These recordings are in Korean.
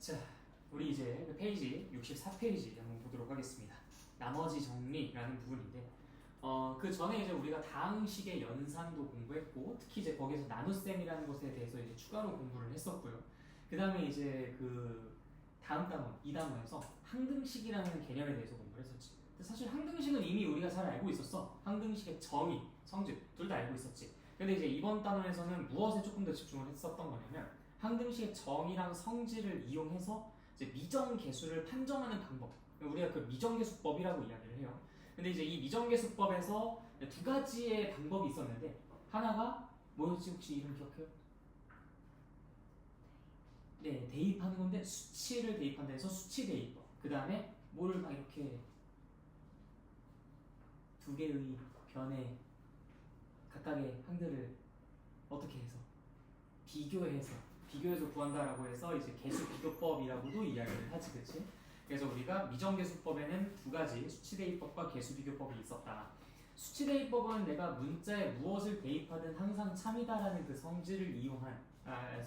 자, 우리 이제 그 페이지 64페이지 한번 보도록 하겠습니다. 나머지 정리라는 부분인데, 그 전에 이제 우리가 다항식의 연산도 공부했고, 특히 이제 거기서 나눗셈이라는 것에 대해서 이제 추가로 공부를 했었고요. 그 다음에 이제 그 다음 단원, 이 단원에서 항등식이라는 개념에 대해서 공부를 했었지. 근데 사실 항등식은 이미 우리가 잘 알고 있었어. 항등식의 정의, 성질 둘 다 알고 있었지. 근데 이제 이번 단원에서는 무엇에 조금 더 집중을 했었던 거냐면, 항등식의 정의랑 성질을 이용해서 이제 미정계수를 판정하는 방법. 우리가 그 미정계수법이라고 이야기를 해요. 근데 이제 이 미정계수법에서 두 가지의 방법이 있었는데, 하나가 뭐였지? 혹시 이름 기억해요? 네, 대입하는 건데 수치를 대입한다 해서 수치 대입법. 그 다음에 뭐를 막 이렇게 두 개의 변의 각각의 항들을 어떻게 해서 비교해서 구한다라고 해서 이제 계수 비교법이라고도 이야기를 하지, 그렇지? 그래서 우리가 미정계수법에는 두 가지 수치 대입법과 계수 비교법이 있었다. 수치 대입법은 내가 문자에 무엇을 대입하든 항상 참이다라는 그 성질을 이용한,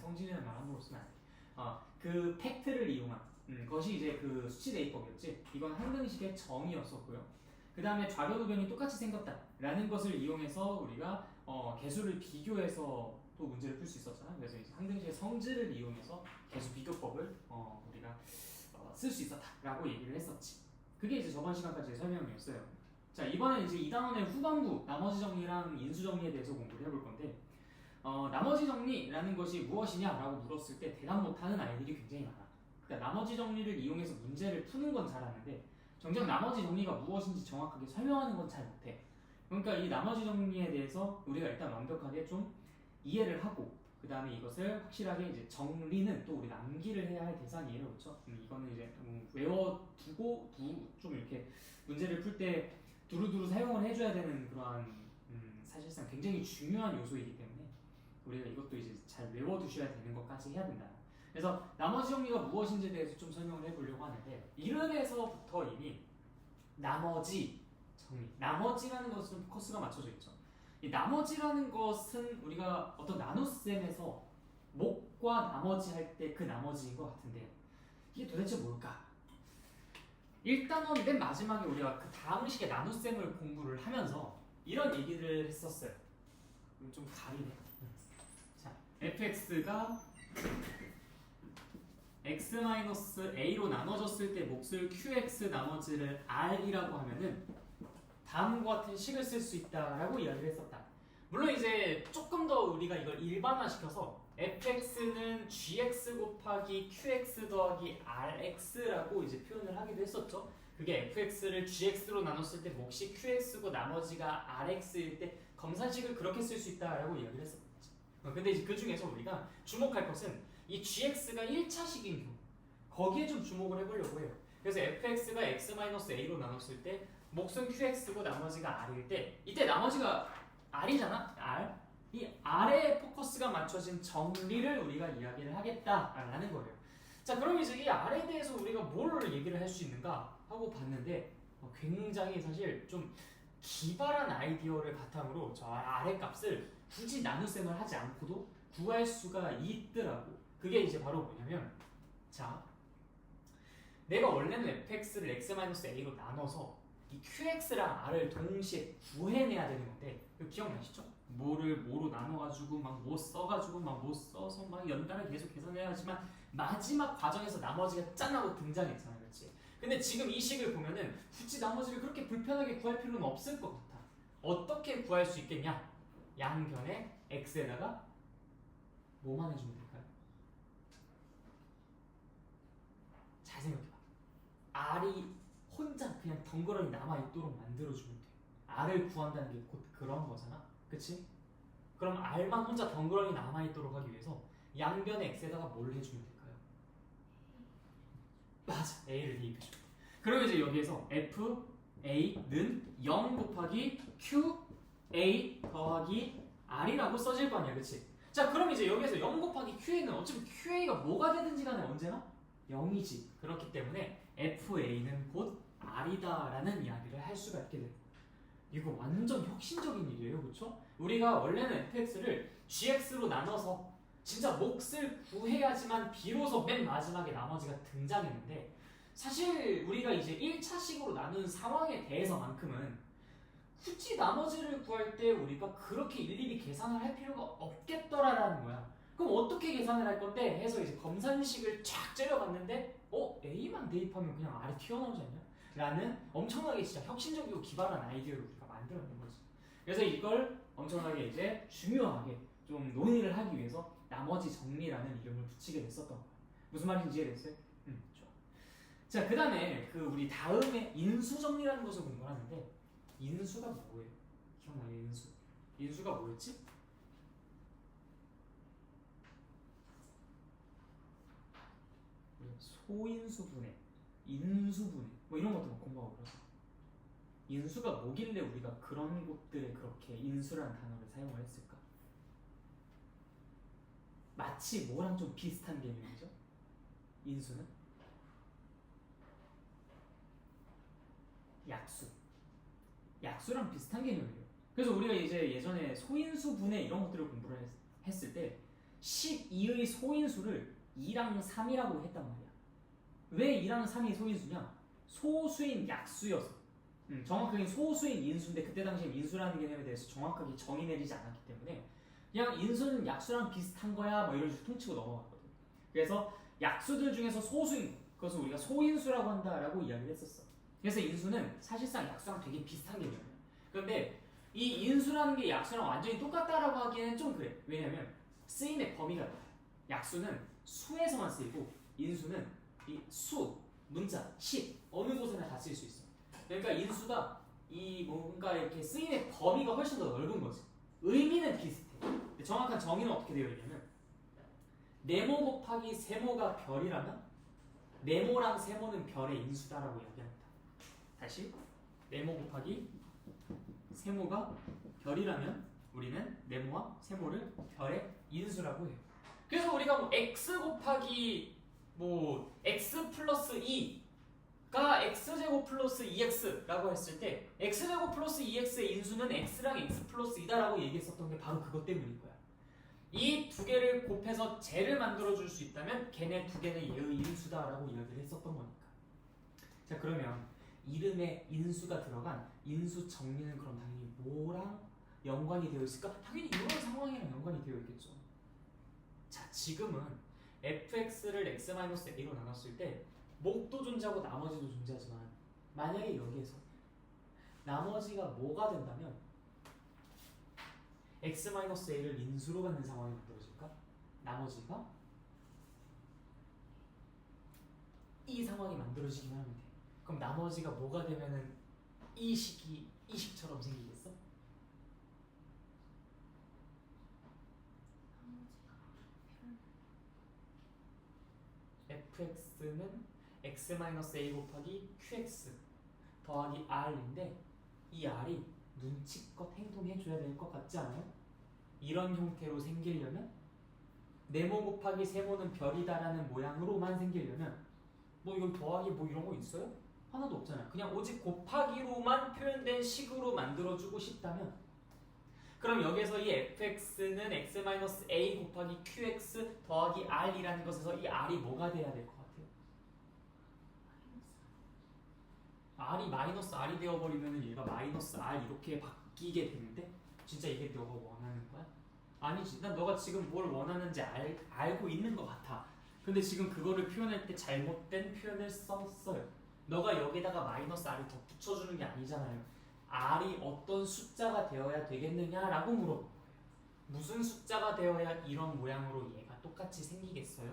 성질이라는 말 함부로 쓰면 안 돼. 그 팩트를 이용한 것이 이제 그 수치 대입법이었지. 이건 항등식의 정의였었고요. 그 다음에 좌변우변이 똑같이 생겼다라는 것을 이용해서 우리가 계수를 비교해서 또 문제를 풀 수 있었잖아. 그래서 이제 항등식의 성질을 이용해서 계수 비교법을 우리가 쓸 수 있었다라고 얘기를 했었지. 그게 이제 저번 시간까지의 설명이었어요. 자, 이번엔 이제 이 단원의 후반부 나머지 정리랑 인수 정리에 대해서 공부를 해볼 건데, 나머지 정리라는 것이 무엇이냐라고 물었을 때 대답 못하는 아이들이 굉장히 많아. 그러니까 나머지 정리를 이용해서 문제를 푸는 건 잘하는데 정작 나머지 정리가 무엇인지 정확하게 설명하는 건 잘 못해. 그러니까 이 나머지 정리에 대해서 우리가 일단 완벽하게 좀 이해를 하고, 그 다음에 이것을 확실하게 이제 정리는 또 우리가 암기를 해야 할 대상이에요, 그렇죠? 이거는 이제 외워두고 좀 이렇게 문제를 풀 때 두루두루 사용을 해줘야 되는 그러한 사실상 굉장히 중요한 요소이기 때문에 우리가 이것도 이제 잘 외워두셔야 되는 것까지 해야 된다. 그래서 나머지 정리가 무엇인지에 대해서 좀 설명을 해보려고 하는데, 이름에서부터 이미 나머지 정리, 나머지라는 것은 포커스가 맞춰져 있죠. 이 나머지라는 것은 우리가 어떤 나눗셈에서 목과 나머지 할 때 그 나머지인 것 같은데, 이게 도대체 뭘까? 일단은 맨 마지막에 우리가 그 다항식의 나눗셈을 공부를 하면서 이런 얘기를 했었어요. 좀 가리네. 자, fx가 x-a로 나눠졌을 때 몫을 qx 나머지를 r이라고 하면은 다음과 같은 식을 쓸 수 있다라고 이야기를 했었다. 물론 이제 조금 더 우리가 이걸 일반화시켜서 fx는 gx 곱하기 qx 더하기 rx라고 이제 표현을 하기도 했었죠. 그게 fx를 gx로 나눴을 때 몫이 qx고 나머지가 rx일 때 검산식을 그렇게 쓸 수 있다라고 이야기를 했었죠. 근데 이제 그 중에서 우리가 주목할 것은 이 gx가 1차식인 경우, 거기에 좀 주목을 해보려고 해요. 그래서 fx가 x-a로 나눴을 때 몫은 qx고 나머지가 r일 때, 이때 나머지가 r이잖아? r. 이 r에 포커스가 맞춰진 정리를 우리가 이야기를 하겠다라는 거예요. 자, 그럼 이제 이 r에 대해서 우리가 뭘 얘기를 할 수 있는가 하고 봤는데, 굉장히 사실 좀 기발한 아이디어를 바탕으로 저 r의 값을 굳이 나눗셈을 하지 않고도 구할 수가 있더라고. 그게 이제 바로 뭐냐면, 자, 내가 원래는 fx를 x-a로 나눠서 이 qx랑 r을 동시에 구해내야 되는 건데, 이거 기억나시죠? 뭐로 나눠가지고 막 뭐 써가지고 막 뭐 써서 막 연달아 계속 계산해야 하지만 마지막 과정에서 나머지가 짠 하고 등장했잖아, 그렇지? 근데 지금 이 식을 보면은 굳이 나머지를 그렇게 불편하게 구할 필요는 없을 것 같아. 어떻게 구할 수 있겠냐? 양변에 x에다가 뭐만 해주면 될까요? 잘 생각해봐. r이 혼자 그냥 덩그러니 남아있도록 만들어주면 돼. r을 구한다는 게 곧 그런 거잖아, 그치? 그럼 r만 혼자 덩그러니 남아있도록 하기 위해서 양변의 x에다가 뭘 해주면 될까요? 맞아, a를 대입해주면 돼. 그럼 이제 여기에서 fa는 0 곱하기 qa 더하기 r이라고 써질 거 아니야, 그치? 자, 그럼 이제 여기에서 0 곱하기 qa는 어차피 qa가 뭐가 되든지 간에 언제나 0이지. 그렇기 때문에 fa는 곧 r이다 라는 이야기를 할 수가 있게 됩니다. 이거 완전 혁신적인 일이에요, 그렇죠? 우리가 원래는 fx를 gx로 나눠서 진짜 몫을 구해야지만 비로소 맨 마지막에 나머지가 등장했는데 사실 우리가 이제 1차식으로 나눈 상황에 대해서만큼은 굳이 나머지를 구할 때 우리가 그렇게 일일이 계산을 할 필요가 없겠더라라는 거야. 그럼 어떻게 계산을 할 건데 해서 이제 검산식을 쫙 째려봤는데 A만 대입하면 그냥 R이 튀어나오지 않냐? 라는 엄청나게 진짜 혁신적이고 기발한 아이디어를 우리가 만들어낸 거지. 그래서 이걸 엄청나게 이제 중요하게 좀 논의를 하기 위해서 나머지 정리라는 이름을 붙이게 됐었던 거야. 무슨 말인지 이해됐어요? 좋아. 자, 그 다음에 우리 다음에 인수 정리라는 것을 공부를 하는데 인수가 뭐예요? 기억나요? 인수가 뭐였지? 소인수분해, 인수분해 뭐 이런 것도 공부하고 그러죠. 인수가 뭐길래 우리가 그런 곳들에 그렇게 인수라는 단어를 사용을 했을까? 마치 뭐랑 좀 비슷한 개념이죠? 인수는? 약수랑 비슷한 개념이에요. 그래서 우리가 이제 예전에 소인수분해 이런 것들을 공부를 했을 때 12의 소인수를 2랑 3이라고 했단 말이야. 왜 2랑 3이 소인수냐? 소수인 약수여서. 정확하게 소수인 인수인데 그때 당시에 인수라는 개념에 대해서 정확하게 정의 내리지 않았기 때문에 그냥 인수는 약수랑 비슷한 거야 뭐 이런 식으로 퉁치고 넘어갔거든. 그래서 약수들 중에서 소수인 그것을 우리가 소인수라고 한다라고 이야기를 했었어. 그래서 인수는 사실상 약수랑 되게 비슷한 개념이야. 그런데 이 인수라는 게 약수랑 완전히 똑같다라고 하기에는 좀 그래. 왜냐면 쓰임의 범위가 달라요. 약수는 수에서만 쓰이고 인수는 이 수, 문자, 식 어느 곳에나 다 쓸 수 있어. 그러니까 인수가 이 뭔가 이렇게 쓰임의 범위가 훨씬 더 넓은 거지. 의미는 비슷해. 근데 정확한 정의는 어떻게 되어 있냐면 네모 곱하기 세모가 별이라면 네모랑 세모는 별의 인수다라고 이야기합니다. 다시 네모 곱하기 세모가 별이라면 우리는 네모와 세모를 별의 인수라고 해요. 그래서 우리가 뭐 x 곱하기 뭐 x 플러스 2가 x제곱 플러스 2x라고 했을 때 x제곱 플러스 2x의 인수는 x랑 x 플러스 2다라고 얘기했었던 게 바로 그것 때문일 거야. 이 두 개를 곱해서 제를 만들어줄 수 있다면 걔네 두 개는 얘의 인수다라고 이야기를 했었던 거니까. 자, 그러면 이름에 인수가 들어간 인수 정리는 그럼 당연히 뭐랑 연관이 되어 있을까? 당연히 이런 상황이랑 연관이 되어 있겠죠. 자, 지금은 fx를 x-a로 나눴을 때 목도 존재하고 나머지도 존재하지만 만약에 여기에서 나머지가 뭐가 된다면 x-a를 인수로 갖는 상황이 만들어질까? 나머지가 이 상황이 만들어지기만 하면 돼. 그럼 나머지가 뭐가 되면은 이 식처럼 생기겠어? fx는 x-a 곱하기 qx 더하기 r인데 이 r이 눈치껏 행동해줘야 될 것 같지 않아요? 이런 형태로 생기려면 네모 곱하기 세모는 별이다라는 모양으로만 생기려면 뭐 이건 더하기 뭐 이런 거 있어요? 하나도 없잖아요. 그냥 오직 곱하기로만 표현된 식으로 만들어주고 싶다면 그럼 여기서 이 fx는 x-a 곱하기 qx 더하기 r이라는 것에서 이 r이 뭐가 돼야 될 것 같아요? r이 마이너스 r이 되어버리면 얘가 마이너스 r 이렇게 바뀌게 되는데 진짜 이게 너가 원하는 거야? 아니지. 난 너가 지금 뭘 원하는지 알고 있는 것 같아. 근데 지금 그거를 표현할 때 잘못된 표현을 썼어요. 너가 여기다가 마이너스 r을 더 붙여주는 게 아니잖아요. r이 어떤 숫자가 되어야 되겠느냐라고 물어본 거예요. 무슨 숫자가 되어야 이런 모양으로 얘가 똑같이 생기겠어요?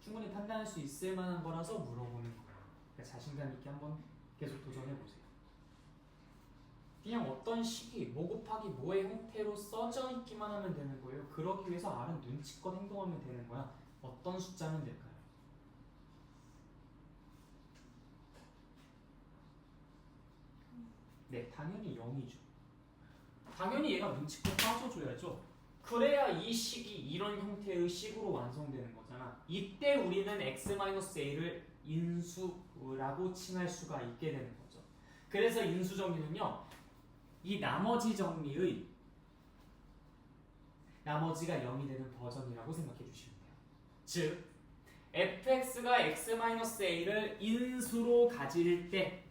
충분히 판단할 수 있을 만한 거라서 물어보는 거예요. 그러니까 자신감 있게 한번 계속 도전해보세요. 그냥 어떤 식이 뭐 곱하기 뭐의 형태로 써져 있기만 하면 되는 거예요. 그러기 위해서 R은 눈치껏 행동하면 되는 거야. 어떤 숫자면 될까요? 네, 당연히 0이죠. 당연히 얘가 눈치껏 빠져줘야죠. 그래야 이 식이 이런 형태의 식으로 완성되는 거잖아. 이때 우리는 x-a를 인수라고 칭할 수가 있게 되는 거죠. 그래서 인수 정리는요, 이 나머지 정리의 나머지가 0이 되는 버전이라고 생각해 주시면 돼요. 즉 fx가 x-a를 인수로 가질 때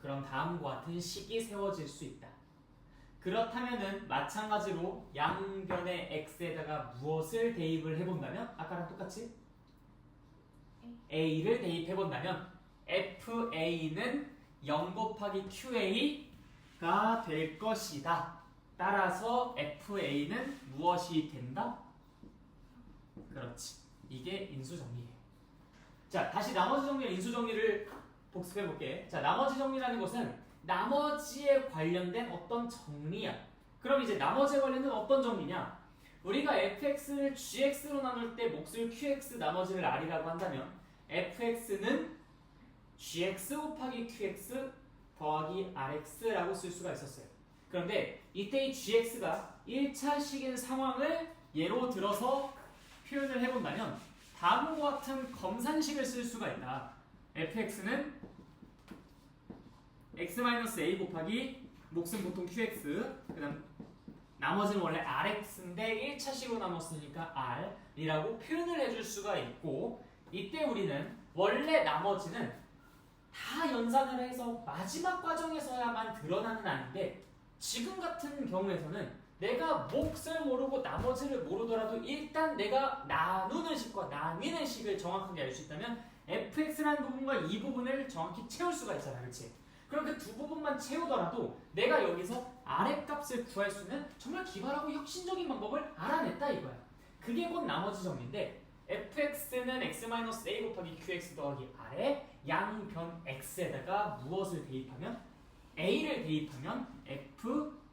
그럼 다음과 같은 식이 세워질 수 있다. 그렇다면은 마찬가지로 양변의 x에다가 무엇을 대입을 해본다면 아까랑 똑같이 a를 대입해본다면 fa는 0 곱하기 qa가 될 것이다. 따라서 fa는 무엇이 된다? 그렇지. 이게 인수정리예요. 자, 다시 나머지 정리와 인수정리를 복습해볼게. 자, 나머지 정리라는 것은 나머지에 관련된 어떤 정리야. 그럼 이제 나머지에 관련된 어떤 정리냐? 우리가 fx를 gx로 나눌 때 몫을 qx 나머지를 r이라고 한다면 fx는 gx 곱하기 qx 더하기 rx라고 쓸 수가 있었어요. 그런데 이때 이 gx가 1차식인 상황을 예로 들어서 표현을 해본다면 다음과 같은 검산식을 쓸 수가 있다. fx는 x-a 곱하기 몫은 보통 qx 그 다음 나머지는 원래 rx인데 1차식으로 나눴으니까 r이라고 표현을 해줄 수가 있고 이때 우리는 원래 나머지는 다 연산을 해서 마지막 과정에서야만 드러나는 아닌데 지금 같은 경우에서는 내가 몫을 모르고 나머지를 모르더라도 일단 내가 나누는 식과 나뉘는 식을 정확하게 알 수 있다면 fx라는 부분과 이 부분을 정확히 채울 수가 있잖아. 그렇지? 그럼 그 두 부분만 채우더라도 내가 여기서 r의 값을 구할 수 있는 정말 기발하고 혁신적인 방법을 알아냈다 이거야. 그게 곧 나머지 정리인데 fx는 x-a 곱하기 qx 더하기 r에 양변 x에다가 무엇을 대입하면 a를 대입하면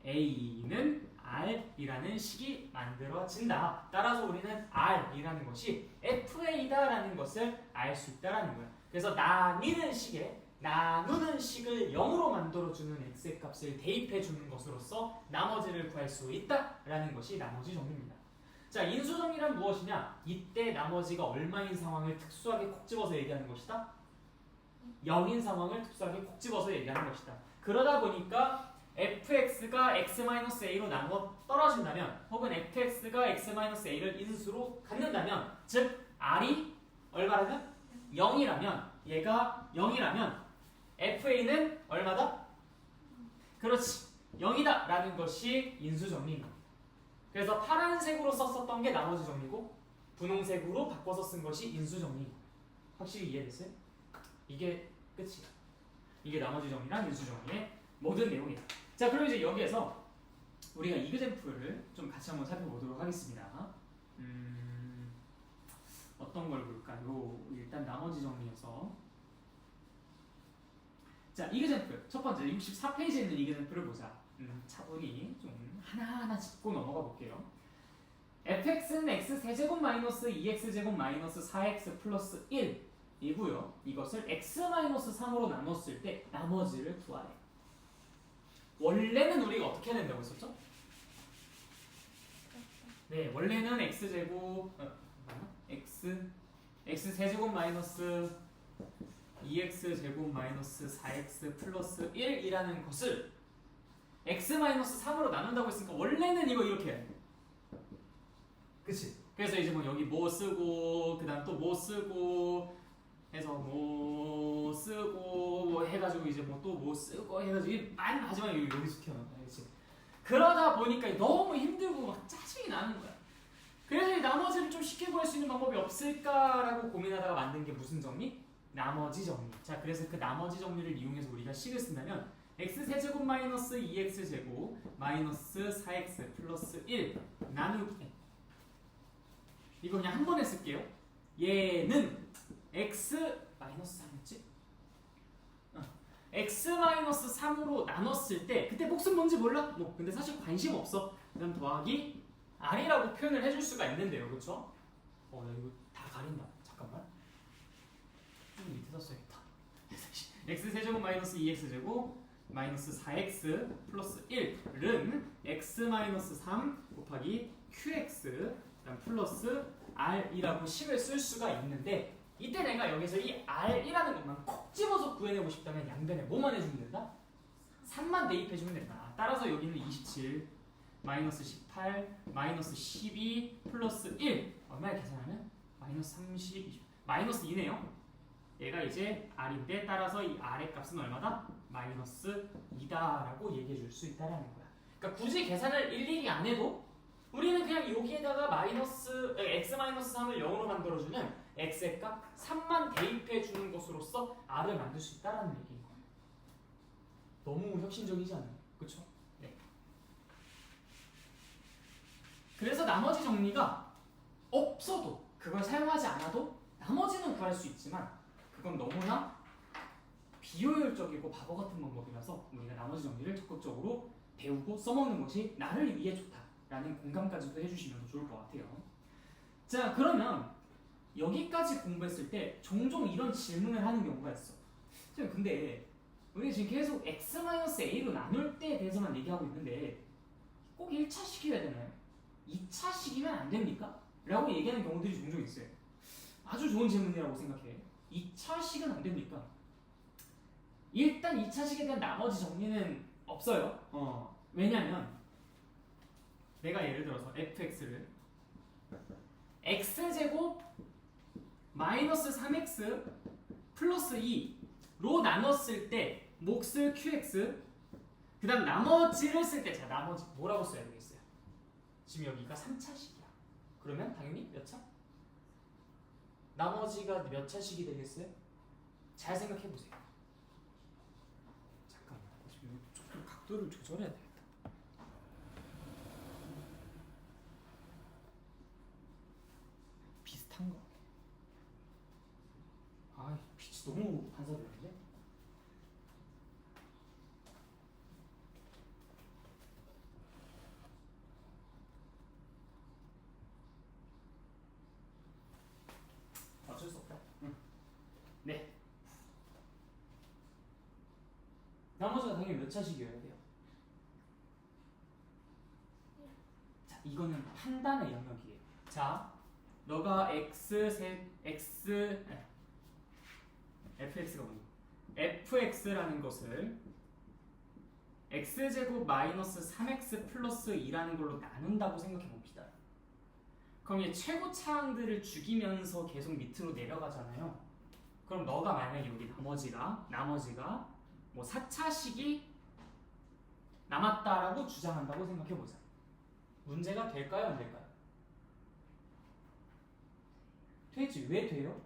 fa는 r이라는 식이 만들어진다. 따라서 우리는 r이라는 것이 fa다라는 것을 알 수 있다라는 거야. 그래서 나뉘는 식에 나누는 식을 0으로 만들어주는 x의 값을 대입해주는 것으로서 나머지를 구할 수 있다라는 것이 나머지 정리입니다. 자, 인수정리란 무엇이냐? 이때 나머지가 얼마인 상황을 특수하게 콕 집어서 얘기하는 것이다. 0인 상황을 특수하게 콕 집어서 얘기하는 것이다. 그러다 보니까 fx가 x-a로 나누어 떨어진다면 혹은 fx가 x-a를 인수로 갖는다면 즉 r이 얼마라면? 0이라면 얘가 0이라면 fa는 얼마다? 그렇지. 0이다 라는 것이 인수정리입니다. 그래서 파란색으로 썼었던 게 나머지 정리고 분홍색으로 바꿔서 쓴 것이 인수정리. 확실히 이해됐어요? 이게 끝이야. 이게 나머지 정리랑 인수정리의 모든 내용이다. 자, 그럼 이제 여기에서 우리가 이그젠플을 좀 같이 한번 살펴보도록 하겠습니다. 어떤 걸 볼까요? 일단 나머지 정리여서 자, 이그젠플 첫 번째 64페이지에 있는 이그젠플을 보자. 차분히 좀 하나하나 짚고 넘어가 볼게요. fx는 x 세제곱 마이너스 2x제곱 마이너스 4x 플러스 1이고요. 이것을 x-3으로 나눴을 때 나머지를 구하래. 원래는 우리가 어떻게 해야 된다고 했었죠? 네, 원래는 x제곱 x세제곱 마이너스 2x제곱 마이너스 4x 플러스 1이라는 것을 x-3으로 나눈다고 했으니까 원래는 이거 이렇게 해야 돼. 그치? 그래서 이제 뭐 여기 뭐 쓰고 그 다음 또 뭐 쓰고 해서 뭐 쓰고 뭐 해가지고 이제 뭐 또 뭐 쓰고 해가지고 맨 마지막에 여기서 튀어나온다. 그치? 그러다 보니까 너무 힘들고 막 짜증이 나는 거야. 그래서 이 나머지를 좀 쉽게 구할 수 있는 방법이 없을까라고 고민하다가 만든 게 무슨 정리? 나머지 정리. 자, 그래서 그 나머지 정리를 이용해서 우리가 식을 쓴다면 x세제곱 마이너스 2x제곱 마이너스 4x 플러스 1 나누기 이거 그냥 한 번에 쓸게요. 얘는 x 마이너스 3이었지? x 마이너스 3으로 나눴을 때 그때 몫은 뭔지 몰라? 뭐 근데 사실 관심 없어. 그다음 더하기 r이라고 표현을 해줄 수가 있는데요, 그렇죠? 나 이거 다 가린다. 잠깐만. 좀 밑에다 써야겠다. x 세제곱 마이너스 2x제곱 마이너스 4x 플러스 1은 x 마이너스 3 곱하기 qx 그다음 플러스 r이라고 식을 쓸 수가 있는데 이때 내가 여기서 이 r이라는 것만 콕 집어서 구해내고 싶다면 양변에 뭐만 해주면 된다? 3만 대입해주면 된다. 따라서 여기는 27 마이너스 18, 마이너스 12, 플러스 1 얼마에 계산하면? 마이너스 30, 20, 마이너스 2네요. 얘가 이제 r인데 따라서 이 r의 값은 얼마다? 마이너스 2다라고 얘기해 줄 수 있다라는 거야. 그러니까 굳이 계산을 일일이 안 해도 우리는 그냥 여기에다가 마이너스 x-3을 0으로 만들어주면 x의 값 3만 대입해 주는 것으로써 r을 만들 수 있다라는 얘기인 거예요. 너무 혁신적이지 않아요? 그쵸? 네. 그래서 나머지 정리가 없어도 그걸 사용하지 않아도 나머지는 구할 수 있지만 그건 너무나 비효율적이고 바보 같은 방법이라서 우리가 나머지 정리를 적극적으로 배우고 써먹는 것이 나를 위해 좋다라는 공감까지도 해주시면 좋을 것 같아요. 자, 그러면 여기까지 공부했을 때 종종 이런 질문을 하는 경우가 있어. 근데 우리가 지금 계속 x-a로 나눌 때에 대해서만 얘기하고 있는데 꼭 1차식이어야 되나요? 2차식이면 안 됩니까? 라고 얘기하는 경우들이 종종 있어요. 아주 좋은 질문이라고 생각해. 2차식은 안 됩니까? 일단 2차식에 대한 나머지 정리는 없어요. 왜냐면 내가 예를 들어서 fx를 x제곱 마이너스 3x 플러스 2로 나눴을 때 몫을 qx 그 다음 나머지를 쓸 때 자 나머지 뭐라고 써야 되겠어요? 지금 여기가 3차식이야. 그러면 당연히 몇 차? 나머지가 몇 차식이 되겠어요? 잘 생각해 보세요. 잠깐만, 지금 조금 각도를 조절해야 되겠다. 비슷한 거. 아, 빛이 너무 반사되는데? 어쩔 수 없다. 네. 나머지가 당연히 몇 차식이어야 돼요? 자, 이거는 판단의 영역이에요. 자, 너가 fx가 뭐니? fx라는 것을 x제곱 마이너스 3x 플러스 2라는 걸로 나눈다고 생각해 봅시다. 그럼 얘 최고 차항들을 죽이면서 계속 밑으로 내려가잖아요. 그럼 너가 만약에 여기 나머지가 뭐 4차식이 남았다라고 주장한다고 생각해 보자. 문제가 될까요, 안 될까요? 되지. 왜 돼요?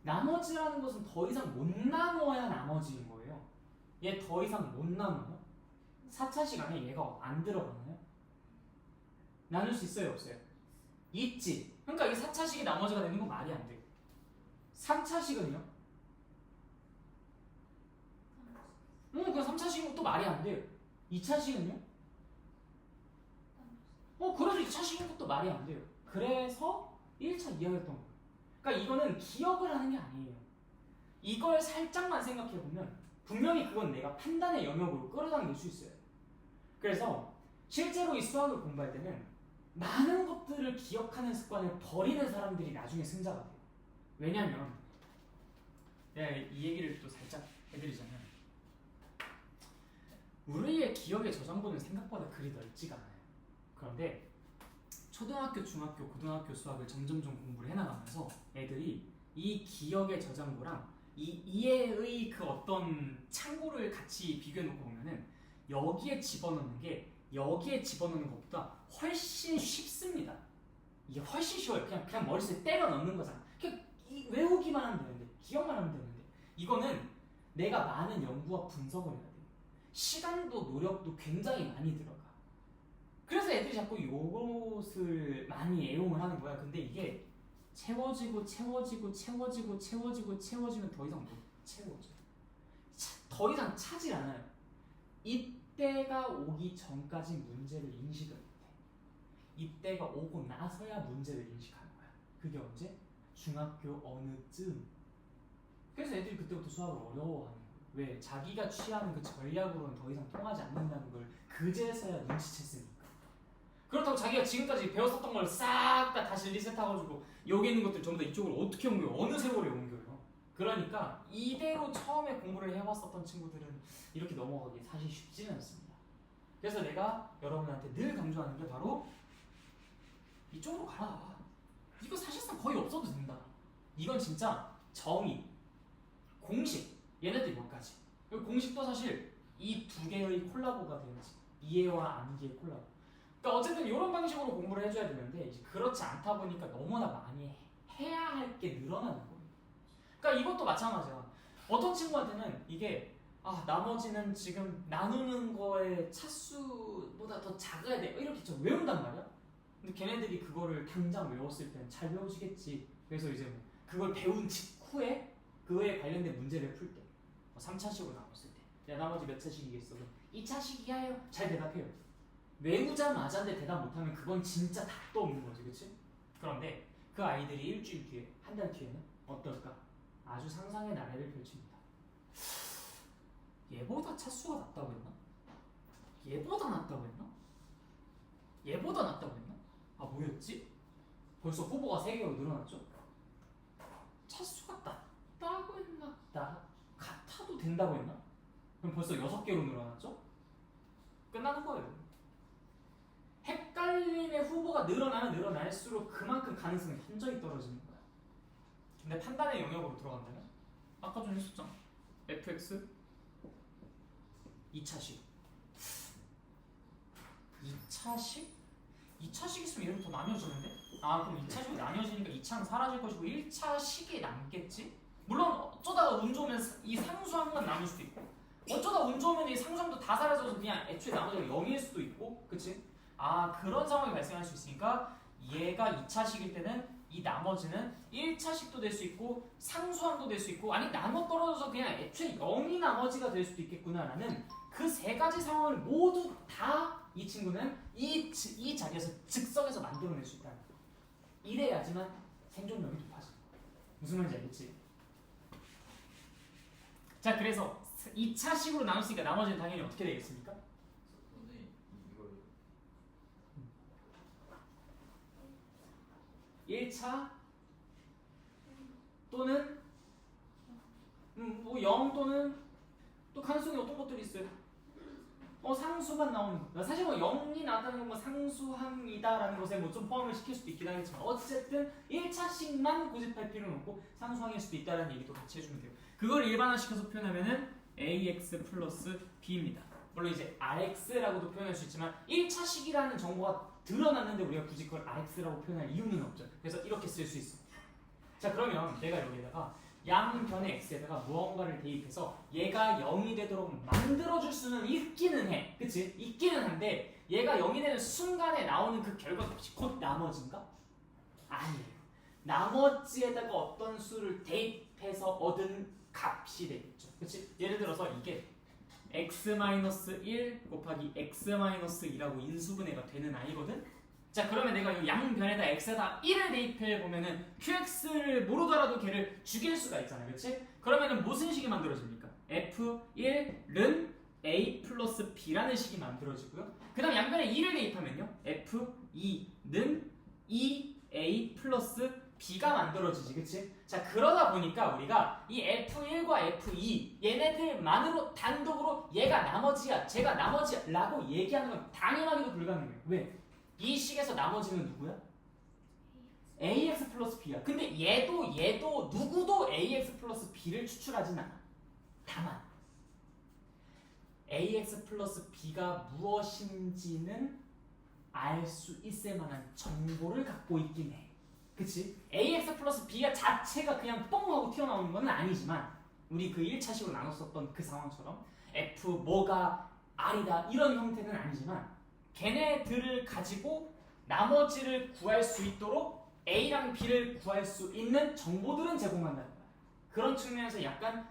나머지라는 것은 더 이상 못 나눠야 나머지인 거예요. 얘 더 이상 못 나눠요? 4차식 안에 얘가 안 들어가나요? 나눌 수 있어요, 없어요? 있지. 그러니까 이 4차식이 나머지가 되는 건 말이 안 돼요. 3차식은요? 그 3차식은 또 말이 안 돼요. 2차식은요? 그래도 2차식인 것도 말이 안 돼요. 그래서 1차 이야기했던 거예요. 그러니까 이거는 기억을 하는 게 아니에요. 이걸 살짝만 생각해보면 분명히 그건 내가 판단의 영역으로 끌어당길 수 있어요. 그래서 실제로 이 수학을 공부할 때는 많은 것들을 기억하는 습관을 버리는 사람들이 나중에 승자가 돼요. 왜냐면 내가 이 얘기를 또 살짝 해드리자면 우리의 기억의 저장고는 생각보다 그리 넓지가 않아요. 그런데 초등학교, 중학교, 고등학교 수학을 점점점 공부를 해나가면서 애들이 이 기억의 저장고랑 이 이해의 그 어떤 창고를 같이 비교해놓고 보면은 여기에 집어넣는 게 여기에 집어넣는 것보다 훨씬 쉽습니다. 이게 훨씬 쉬워요. 그냥 머릿속에 때려 넣는 거잖아. 그냥 외우기만 하면 되는데, 기억만 하면 되는데, 이거는 내가 많은 연구와 분석을 해야 돼요. 시간도 노력도 굉장히 많이 들어가. 그래서 애들이 자꾸 요것을 많이 애용을 하는 거야. 근데 이게 채워지고 채워지면 더 이상 못 채워져. 더 이상 차질 않아요. 이때가 오기 전까지 문제를 인식을 못해. 이때가 오고 나서야 문제를 인식하는 거야. 그게 언제? 중학교 어느쯤. 그래서 애들이 그때부터 수학을 어려워하는 거야. 왜? 자기가 취하는 그 전략으로는 더 이상 통하지 않는다는 걸 그제서야 눈치챘으니까. 그렇다고 자기가 지금까지 배웠었던 걸 싹 다 다시 리셋해가지고 여기 있는 것들 전부 다 이쪽으로 어떻게 옮겨요? 어느 세월에 옮겨요? 그러니까 이대로 처음에 공부를 해왔었던 친구들은 이렇게 넘어가기 사실 쉽지는 않습니다. 그래서 내가 여러분한테 늘 강조하는 게 바로 이쪽으로 가라. 이거 사실상 거의 없어도 된다. 이건 진짜 정의, 공식, 얘네들이 몇 가지. 그리고 공식도 사실 이 두 개의 콜라보가 되는지 이해와 암기의 콜라보. 그러니까 어쨌든 이런 방식으로 공부를 해줘야 되는데 이제 그렇지 않다 보니까 너무나 많이 해야 할 게 늘어나는 거예요. 그러니까 이것도 마찬가지야. 어떤 친구한테는 이게 나머지는 지금 나누는 거의 차수보다 더 작아야 돼 이렇게 좀 외운단 말이야. 근데 걔네들이 그거를 당장 외웠을 때는 잘 외워지겠지. 그래서 이제 뭐 그걸 배운 직후에 그거에 관련된 문제를 풀 때, 3차식으로 나눴을 때, 야 나머지 몇 차식이겠어? 2차식이야요. 잘 대답해요. 외우자마자인데 대답 못하면 그건 진짜 답도 없는 거지, 그렇지? 그런데 그 아이들이 일주일 뒤에, 한 달 뒤에는 어떨까? 아주 상상의 나래를 펼칩니다. 얘보다 차수가 낮다고 했나? 얘보다 낮다고 했나? 얘보다 낮다고 했나? 뭐였지? 벌써 후보가 3개로 늘어났죠? 차수가 낮다고 했나? 같아도 된다고 했나? 그럼 벌써 6개로 늘어났죠? 끝나는 거예요. 헷갈림의 후보가 늘어나면 늘어날수록 그만큼 가능성이 현저히 떨어지는 거야. 근데 판단의 영역으로 들어간다면 아까 좀 했었잖아. fx 2차식 2차식 있으면 얘를 더 나뉘어지는데? 그럼 2차식이 나뉘어지니까 2차는 사라질 것이고 1차식이 남겠지? 물론 어쩌다가 운 좋으면 이 상수항만 남을 수도 있고 어쩌다 운 좋으면 이 상수항도 다 사라져서 그냥 애초에 나머지가 0일 수도 있고 그치? 그런 상황이 발생할 수 있으니까 얘가 2차식일 때는 이 나머지는 1차식도 될 수 있고 상수항도 될 수 있고 아니 나눠 떨어져서 그냥 애초에 0이 나머지가 될 수도 있겠구나라는 그 3가지 상황을 모두 다 이 친구는 이 자리에서 즉석에서 만들어낼 수 있다는 거야. 이래야지만 생존력이 높아지는 거야. 무슨 말인지 알겠지? 자 그래서 2차식으로 나눴으니까 나머지는 당연히 어떻게 되겠습니까? 선생님 이걸 1차 또는 0 또는 또 가능성이 어떤 것들이 있어요? 상수만 나오는 거. 사실 0이 나왔다는 건 상수항이다라는 것에 좀 포함을 시킬 수도 있긴 하겠지만 어쨌든 1차씩만 고집할 필요는 없고 상수항일 수도 있다는 얘기도 같이 해주면 돼요. 그걸 일반화시켜서 표현하면은 ax 플러스 b입니다. 물론 이제 rx라고도 표현할 수 있지만 1차식이라는 정보가 드러났는데 우리가 굳이 그걸 rx라고 표현할 이유는 없죠. 그래서 이렇게 쓸 수 있어. 자 그러면 내가 여기에다가 양변의 x에다가 무언가를 대입해서 얘가 0이 되도록 만들어줄 수는 있기는 해. 그치? 있기는 한데 얘가 0이 되는 순간에 나오는 그 결과값이 곧 나머지인가? 아니에요. 나머지에다가 어떤 수를 대입해서 얻은 값이 되겠죠. 그치? 예를 들어서 이게 x-1 곱하기 x-2라고 인수분해가 되는 아이거든? 자 그러면 내가 이 양변에다 x에다 1을 대입해 보면은 qx를 모르더라도 걔를 죽일 수가 있잖아요. 그치? 그러면은 무슨 식이 만들어집니까? f1은 a 플러스 b라는 식이 만들어지고요. 그 다음 양변에 2를 대입하면요. f2는 2a 플러스 b가 만들어지지. 그치? 자 그러다 보니까 우리가 이 f1과 f2 얘네들만으로 단독으로 얘가 나머지야 쟤가 나머지야 라고 얘기하는 건 당연하게도 불가능해요. 왜? 이 식에서 나머지는 누구야? ax 플러스 b야. 근데 얘도 누구도 ax 플러스 b를 추출하진 않아. 다만 ax 플러스 b가 무엇인지는 알 수 있을 만한 정보를 갖고 있긴 해. 그치? ax 플러스 b가 자체가 그냥 뻥 하고 튀어나오는 건 아니지만 우리 그 1차식으로 나눴었던 그 상황처럼 f 뭐가 r이다 이런 형태는 아니지만 걔네들을 가지고 나머지를 구할 수 있도록 A랑 B를 구할 수 있는 정보들은 제공한다는 거야. 그런 측면에서 약간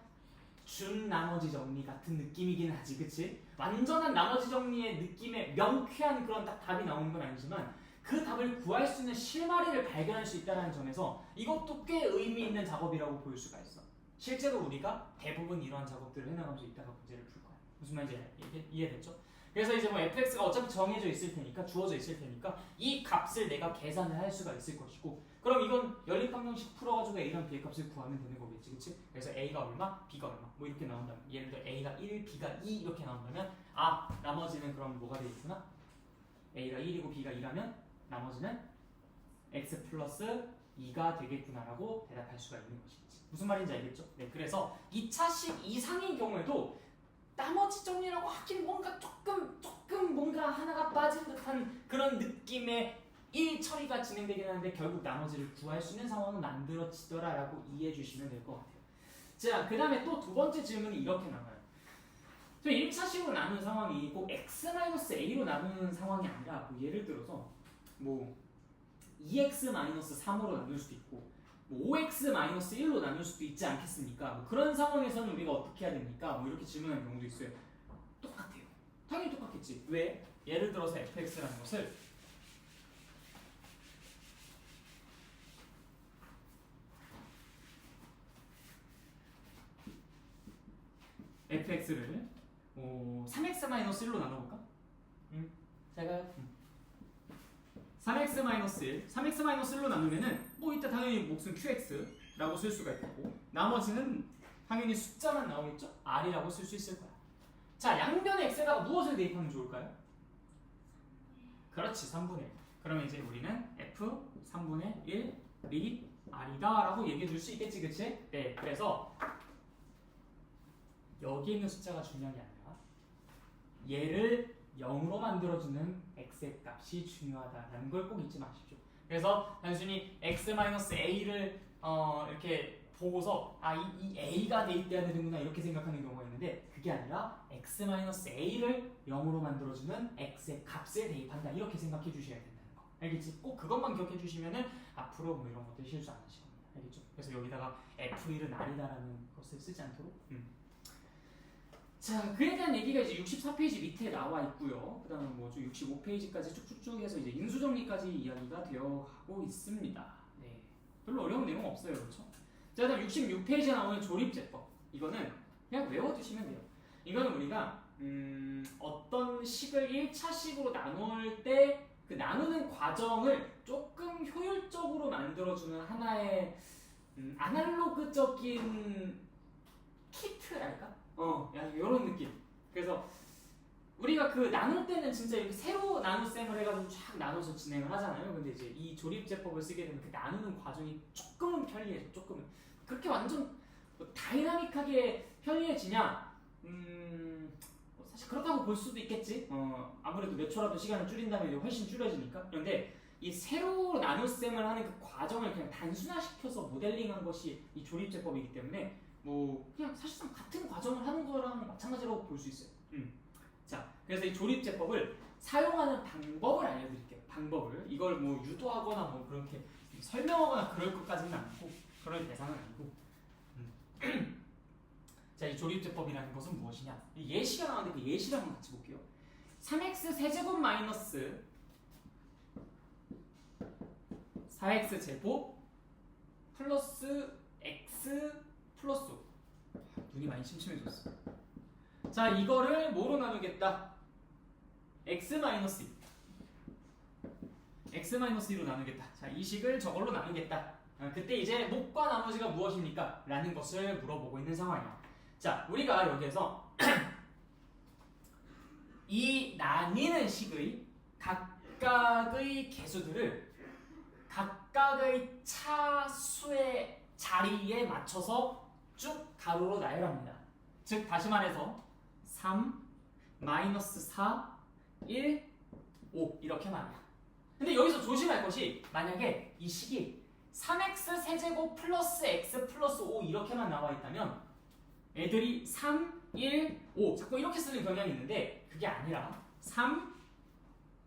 준 나머지 정리 같은 느낌이긴 하지, 그치? 완전한 나머지 정리의 느낌의 명쾌한 그런 딱 답이 나오는 건 아니지만 그 답을 구할 수 있는 실마리를 발견할 수 있다는 점에서 이것도 꽤 의미 있는 작업이라고 볼 수가 있어. 실제로 우리가 대부분 이러한 작업들을 해나가면서 이따가 문제를 풀 거야. 무슨 말인지 이해됐죠? 그래서 이제 뭐 fx가 어차피 정해져 있을 테니까 주어져 있을 테니까 이 값을 내가 계산을 할 수가 있을 것이고 그럼 이건 연립방정식 풀어가지고 a랑 b의 값을 구하면 되는 거겠지, 그치? 그래서 a가 얼마, b가 얼마 뭐 이렇게 나온다면 예를 들어 a가 1, b가 2 이렇게 나온다면 나머지는 그럼 뭐가 되겠구나? a가 1이고 b가 2라면 나머지는 x 플러스 2가 되겠구나라고 대답할 수가 있는 것이지. 무슨 말인지 알겠죠? 네, 그래서 2차식 이상인 경우에도 나머지 정리라고 하긴 뭔가 조금 뭔가 하나가 빠진 듯한 그런 느낌의 일 처리가 진행되긴 하는데 결국 나머지를 구할 수 있는 상황은 만들어지더라라고 이해해 주시면 될 것 같아요. 자, 그 다음에 또 두 번째 질문이 이렇게 나와요. 저 1차식으로 나누는 상황이 꼭 x-a로 나누는 상황이 아니라 뭐 예를 들어서 뭐 2x-3으로 나눌 수도 있고 뭐 5x-1로 나눌 수도 있지 않겠습니까? 뭐 그런 상황에서는 우리가 어떻게 해야 됩니까? 뭐 이렇게 질문하는 경우도 있어요. 똑같아요. 당연히 똑같겠지. 왜? 예를 들어서 fx라는 것을 fx를 3x-1로 나눠볼까? 제가요? 3x-1, 3x-1로 나누면은 뭐 이따 당연히 몫은 qx라고 쓸 수가 있고 나머지는 당연히 숫자만 나오겠죠? r이라고 쓸 수 있을 거야. 자, 양변의 x에다가 무엇을 대입하면 좋을까요? 그렇지, 3분의 1. 그러면 이제 우리는 f 3분의 1이 r이다 라고 얘기해 줄 수 있겠지, 그치? 네, 그래서 여기 있는 숫자가 중요한 게 아니라 얘를 0으로 만들어주는 x의 값이 중요하다는 걸 꼭 잊지 마십시오. 그래서 단순히 x-a를 이렇게 보고서 이 a가 대입돼야 되는구나 이렇게 생각하는 경우가 있는데 그게 아니라 x-a를 0으로 만들어주는 x의 값에 대입한다 이렇게 생각해 주셔야 된다는 거. 알겠지? 꼭 그것만 기억해 주시면은 앞으로 뭐 이런 것들 실수 안 하실 겁니다. 알겠죠? 그래서 여기다가 f1은 r이다라는 것을 쓰지 않도록 자, 그에 대한 얘기가 이제 64페이지 밑에 나와 있고요. 그 다음에 뭐 65페이지까지 쭉쭉쭉 해서 이제 인수정리까지 이야기가 되어 가고 있습니다. 네. 별로 어려운 내용 없어요. 그렇죠? 자, 그 다음 66페이지에 나오는 조립제법. 이거는 그냥 외워두시면 돼요. 이거는 우리가 어떤 식을 1차식으로 나눌 때 그 나누는 과정을 조금 효율적으로 만들어주는 하나의 아날로그적인 키트랄까? 약간 이런 느낌. 그래서 우리가 그 나눌 때는 진짜 이렇게 세로 나눗셈을 해가지고 쫙 나눠서 진행을 하잖아요. 근데 이제 이 조립제법을 쓰게 되면 그 나누는 과정이 조금은 편리해져. 조금은. 그렇게 완전 뭐 다이나믹하게 편리해지냐? 사실 그렇다고 볼 수도 있겠지. 아무래도 몇 초라도 시간을 줄인다면 이제 훨씬 줄여지니까. 그런데 이 세로 나눗셈을 하는 그 과정을 그냥 단순화시켜서 모델링한 것이 이 조립제법이기 때문에 뭐 그냥 사실상 같은 과정을 하는 거랑 마찬가지라고 볼 수 있어요. 자, 그래서 이 조립제법을 사용하는 방법을 알려드릴게요. 방법을 이걸 뭐 유도하거나 뭐 그렇게 설명하거나 그럴 것까지는 않고 그럴 대상은 아니고. 자, 이 조립제법이라는 것은 무엇이냐? 이 예시가 나왔는데 그 예시를 한번 같이 볼게요. 3x 세제곱 마이너스 4x 제곱 플러스 x 플러스 5. 눈이 많이 침침해졌어. 자, 이거를 뭐로 나누겠다? x-2 x-2로 나누겠다. 자, 이 식을 저걸로 나누겠다. 그때 이제 목과 나머지가 무엇입니까? 라는 것을 물어보고 있는 상황이야. 자, 우리가 여기에서 이 나뉘는 식의 각각의 개수들을 각각의 차수의 자리에 맞춰서 쭉 가로로 나열합니다. 즉 다시 말해서 3, 마이너스 4, 1, 5 이렇게 말이야. 근데 여기서 조심할 것이 만약에 이 식이 3x 세제곱 플러스 x 플러스 5 이렇게만 나와 있다면 애들이 3, 1, 5 자꾸 이렇게 쓰는 경향이 있는데 그게 아니라 3,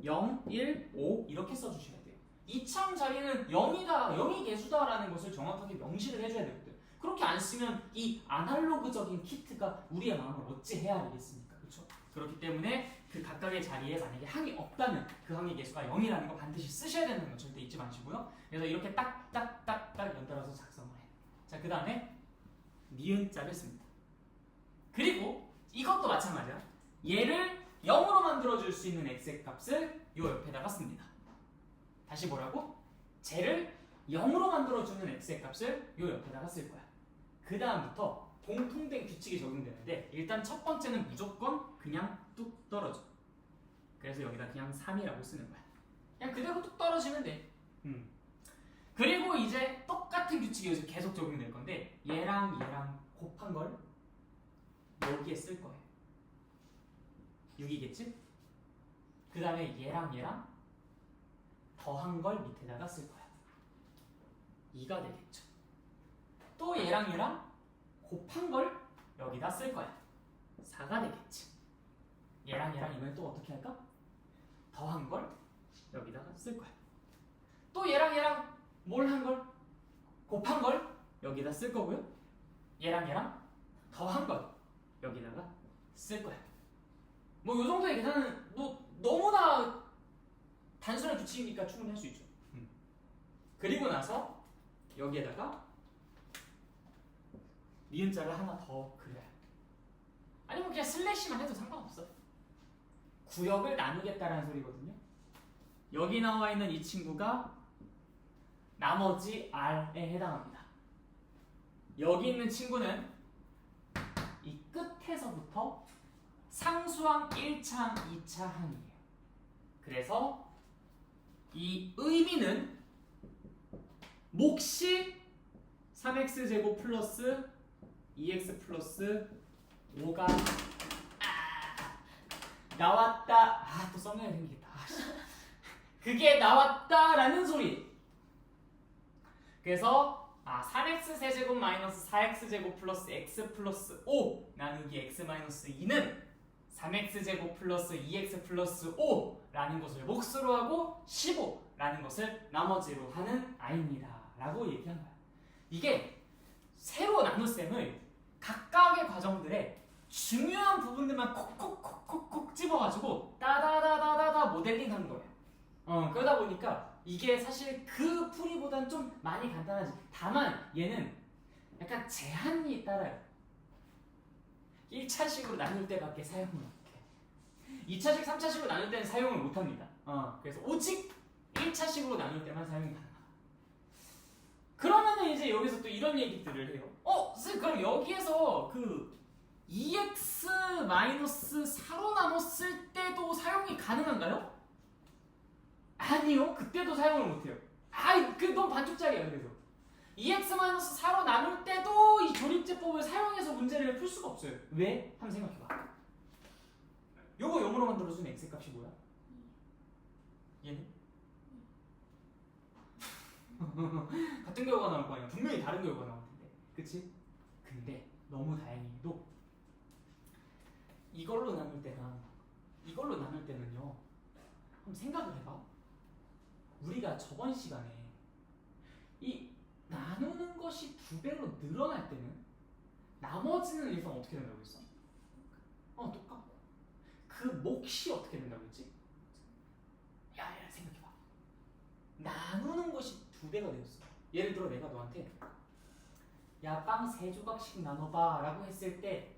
0, 1, 5 이렇게 써주셔야 돼요. 이 참 자리는 0이다, 0이 개수다라는 것을 정확하게 명시를 해줘야 되거든. 그렇게 안 쓰면 이 아날로그적인 키트가 우리의 마음을 어찌 헤아리겠습니까? 그렇죠? 그렇기 때문에 그 각각의 자리에 만약에 항이 없다면 그 항의 개수가 0이라는 거 반드시 쓰셔야 되는 건 절대 잊지 마시고요. 그래서 이렇게 딱딱딱딱 연달아서 작성을 해요. 자, 그 다음에 니은자를 씁니다. 그리고 이것도 마찬가지야. 얘를 0으로 만들어줄 수 있는 x의 값을 요 옆에다가 씁니다. 다시 뭐라고? 쟤를 0으로 만들어주는 x의 값을 요 옆에다가 쓸 거야. 그 다음부터 공통된 규칙이 적용되는데 일단 첫 번째는 무조건 그냥 뚝 떨어져. 그래서 여기다 그냥 3이라고 쓰는 거야. 그냥 그대로 뚝 떨어지면 돼. 그리고 이제 똑같은 규칙이 여기서 계속 적용될 건데 얘랑 얘랑 곱한 걸 여기에 쓸 거예요. 6이겠지? 그 다음에 얘랑 얘랑 더한 걸 밑에다가 쓸 거야. 2가 되겠죠. 또 얘랑 얘랑 곱한 걸 여기다 쓸 거야. 4가 되겠지. 얘랑 얘랑 이번엔 또 어떻게 할까? 더한 걸 여기다가 쓸 거야. 또 얘랑 얘랑 뭘 한 걸? 곱한 걸 여기다 쓸 거고요. 얘랑 얘랑 더한 걸 여기다가 쓸 거야. 뭐 요 정도의 계산은 너무나 단순한 규칙이니까 충분히 할 수 있죠. 그리고 나서 여기에다가 니은자를 하나 더 그려요. 아니면 그냥 슬래시만 해도 상관없어. 구역을 나누겠다라는 소리거든요. 여기 나와 있는 이 친구가 나머지 R에 해당합니다. 여기 있는 친구는 이 끝에서부터 상수항 1차항, 2차항이에요. 그래서 이 의미는 몫이 3x제곱 플러스 2x 플러스 5가 나왔다. 또 썸네일 생기겠다. 그게 나왔다라는 소리. 그래서 3x 세제곱 마이너스 4x제곱 플러스 x 플러스 5 나누기 x 마이너스 2는 3x 제곱 플러스 2x 플러스 5라는 것을 몫으로 하고 15라는 것을 나머지로 하는 아입니다 라고 얘기한 거야. 이게 세로 나눗셈을 각각의 과정들에 중요한 부분들만 콕콕콕콕콕 집어가지고 따다다다다다 모델링 하는 거예요. 그러다 보니까 이게 사실 그 풀이보다는 좀 많이 간단하지. 다만 얘는 약간 제한이 따라요. 1차식으로 나눌 때밖에 사용을 못해. 2차식, 3차식으로 나눌 때는 사용을 못합니다. 그래서 오직 1차식으로 나눌 때만 사용이 가능하다. 그러면은 이제 여기서 또 이런 얘기들을 해요. 선생님 그럼 여기에서 그 2x-4로 나눴을 때도 사용이 가능한가요? 아니요. 그때도 사용을 못해요. 너무 반쪽짜리야. 그래서 2x-4로 나눌 때도 이 조립제법을 사용해서 문제를 풀 수가 없어요. 왜? 한번 생각해봐. 요거 0으로 만들어준 x값이 뭐야? 얘는? 같은 결과가 나올 거 아니야. 분명히 다른 결과가 나올 텐데. 그치? 근데 너무 다행히도 이걸로 나눌 때는요. 한번 생각을 해봐. 우리가 저번 시간에 이 나누는 것이 2배로 늘어날 때는 나머지는 일단 어떻게 된다고 했어? 똑같고 그 몫이 어떻게 된다고 했지? 야 생각해봐. 나누는 것이 2배가 되었어. 예를 들어 내가 너한테 야 빵 3조각씩 나눠봐 라고 했을 때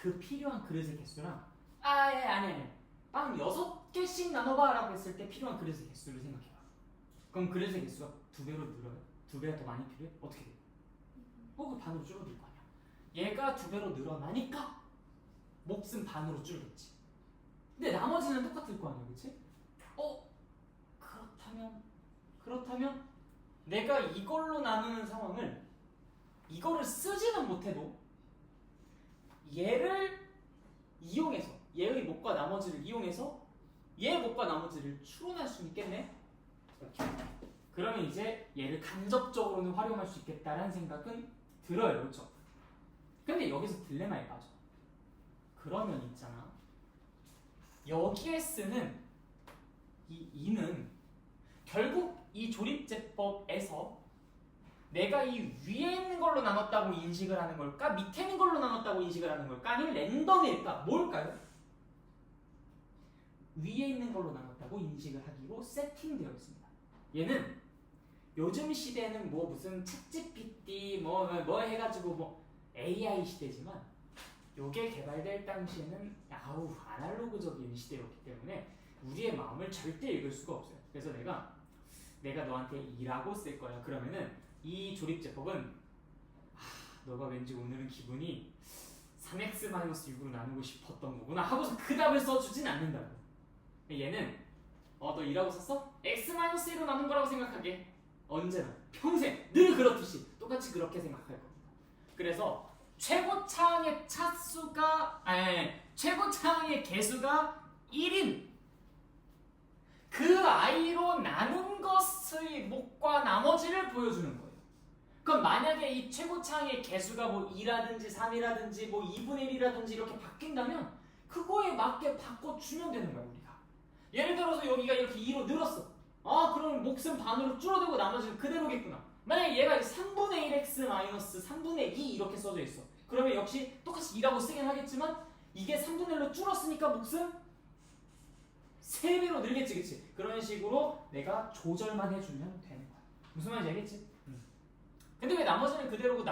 그 필요한 그릇의 개수랑 아니 빵 6개씩 나눠봐 라고 했을 때 필요한 그릇의 개수를 생각해봐. 그럼 그릇의 개수가 2배로 늘어요? 2배가 더 많이 필요해? 어떻게 돼? 그 반으로 줄어들 거 아니야. 얘가 2배로 늘어나니까 몫은 반으로 줄겠지. 근데 나머지는 똑같을 거 아니야, 그치? 그렇다면 내가 이걸로 나누는 상황을 이거를 쓰지는 못해도 얘를 이용해서 얘의 몫과 나머지를 이용해서 얘의 몫과 나머지를 추론할 수 있겠네? 그러면 이제 얘를 간접적으로는 활용할 수 있겠다라는 생각은 들어요. 그렇죠? 근데 여기서 딜레마에 빠져. 그러면 있잖아. 여기에 쓰는 이 2는 결국 이 조립제법에서 내가 이 위에 있는 걸로 나눴다고 인식을 하는 걸까? 밑에 있는 걸로 나눴다고 인식을 하는 걸까? 아니면 랜덤일까? 뭘까요? 위에 있는 걸로 나눴다고 인식을 하기로 세팅되어 있습니다. 얘는 요즘 시대는 무슨 챗GPT 뭐 해가지고 AI 시대지만 요게 개발될 당시에는 아우 아날로그적인 시대였기 때문에 우리의 마음을 절대 읽을 수가 없어요. 그래서 내가 너한테 2라고 쓸 거야. 그러면은 이 조립제법은 너가 왠지 오늘은 기분이 3x-6으로 나누고 싶었던 거구나 하고서 그 답을 써주진 않는다고. 얘는 너 2라고 썼어? x-1로 나눈 거라고 생각하게. 언제나 평생 늘 그렇듯이 똑같이 그렇게 생각할 겁니다. 그래서 최고차항의 최고차항의 개수가 1인 그 i로 나눈 것의 목과 나머지를 보여주는 거예요. 그럼 만약에 이 최고차항의 개수가 뭐 2라든지 3이라든지 뭐 2분의 1이라든지 이렇게 바뀐다면 그거에 맞게 바꿔주면 되는 거야 우리가. 예를 들어서 여기가 이렇게 2로 늘었어. 그럼 몫은 반으로 줄어들고 나머지는 그대로겠구나. 만약에 얘가 3분의 1x 마이너스 3분의 2 이렇게 써져 있어. 그러면 역시 똑같이 2라고 쓰긴 하겠지만 이게 3분의 1로 줄었으니까 몫은 3배로 늘겠지, 그치? 그런 식으로 내가 조절만 해주면 되는 거야. 무슨 말인지 알겠지? 근데 왜 나머지는 그대로고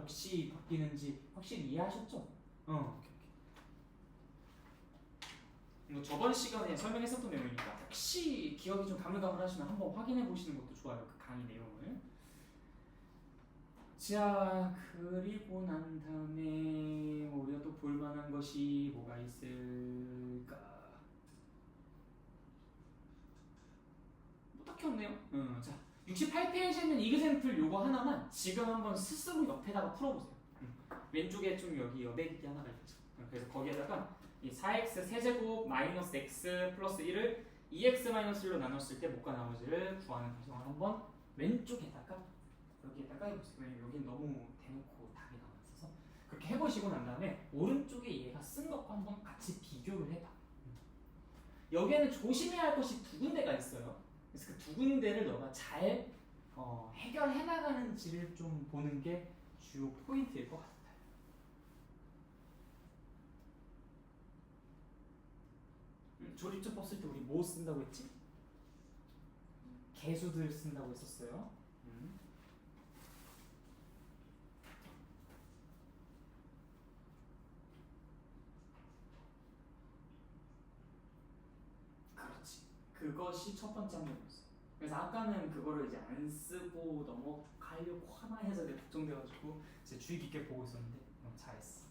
몫이 바뀌는지 확실히 이해하셨죠? 뭐 저번 시간에 설명했었던 내용이니까 혹시 기억이 좀 가물가물하시면 한번 확인해 보시는 것도 좋아요. 그 강의 내용을. 자, 그리고 난 다음에 우리가 또 볼만한 것이 뭐가 있을까? 뭐 딱히 없네요. 자, 68페이지에 있는 이그젬플 요거 하나만 지금 한번 스스로 옆에다가 풀어보세요. 왼쪽에 좀 여기 여백이 하나가 있죠. 그래서 거기에다가 이 4x 세제곱 마이너스 x 플러스 1을 2x 마이너스 1로 나눴을 때 목과 나머지를 구하는 과정을 한번 왼쪽에다가 여기에다가 해보세요. 왜냐면 여긴 너무 대놓고 답이 나와 있어서 그렇게 해보시고 난 다음에 오른쪽에 얘가 쓴 것과 한번 같이 비교를 해봐. 여기에는 조심해야 할 것이 두 군데가 있어요. 그래서 그 두 군데를 너가 잘 해결해 나가는지를 좀 보는 게 주요 포인트일 것 같아요. 조립제법 쓸 때 우리 뭐 쓴다고 했지? 개수들 쓴다고 했었어요. 그렇지. 그것이 첫 번째 항목이었어. 그래서 아까는 그거를 이제 안 쓰고 넘어가려고 하나 해서 내가 걱정돼가지고 이제 주의 깊게 보고 있었는데 잘했어.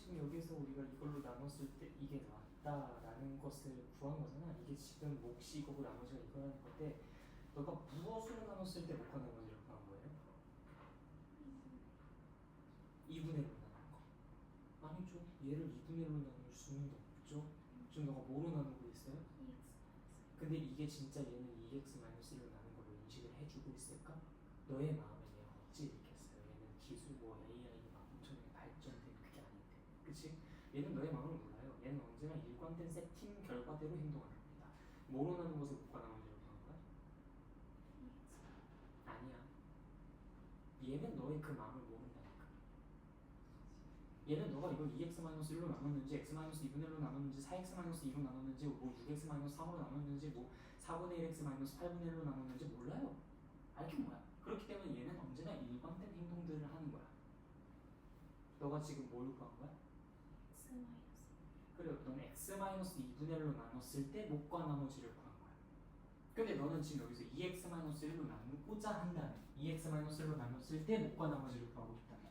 지금 여기서 우리가 이걸로 나눴을 때 이게 나왔다라는 것을 구한 거잖아. 이게 지금 몫이 이거고 나머지가 이거라는 건데 너가 무엇으로 나눴을 때 몫과 나머지를 구한 거예요? 2분의 1로 나눈 거. 아니죠. 얘를 2분의 1로 나눌 수는 없죠. 지금 너가 뭐로 나누고 있어요? 근데 이게 진짜 얘는 2x-1로 나눈 걸로 인식을 해주고 있을까? 너의 마음에 얘가 어찌 있겠어요? 얘는 기술 뭐 AI가 엄청나게 발전된 그게 아닌데, 그치? 얘는 너의 마음을 몰라요. 얘는 언제나 일관된 세팅 결과대로 행동할 겁니다. 뭐로 나눈 것을 몫과 나머지로 구한 거야? 아니야. 얘는 너의 그 마음을 모른다니까. 얘는 너가 이걸 2x-1로 나눴는지 x-2분의 1로 나눴는지 4x-2로 나눴는지 뭐 6x-3으로 나눴는지 뭐 4분의 1x-8분의 1로 나눴는지 몰라요. 알게 뭐야. 그렇기 때문에 얘는 언제나 일관된 행동들을 하는 거야. 너가 지금 뭘 구한 거야? 그래, 넌 x-2분의 1로 나눴을 때 몫과 나머지를 구한 거야. 근데 너는 지금 여기서 2x-1로 나누고자 한다면 2x-1로 나눴을 때 몫과 나머지를 구하고 싶다면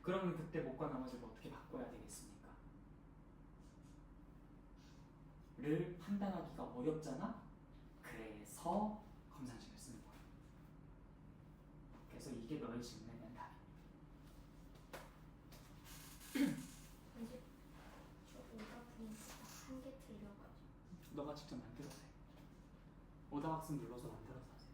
그러면 그때 몫과 나머지를 어떻게 바꿔야 되겠습니까? 를 판단하기가 어렵잖아? 그래서 검산식을 쓰는 거야. 그래서 이게 너의 질문에 대한 답이야. 너가 직접 만들어도 돼. 오다학습 눌러서 만들어서 하세요.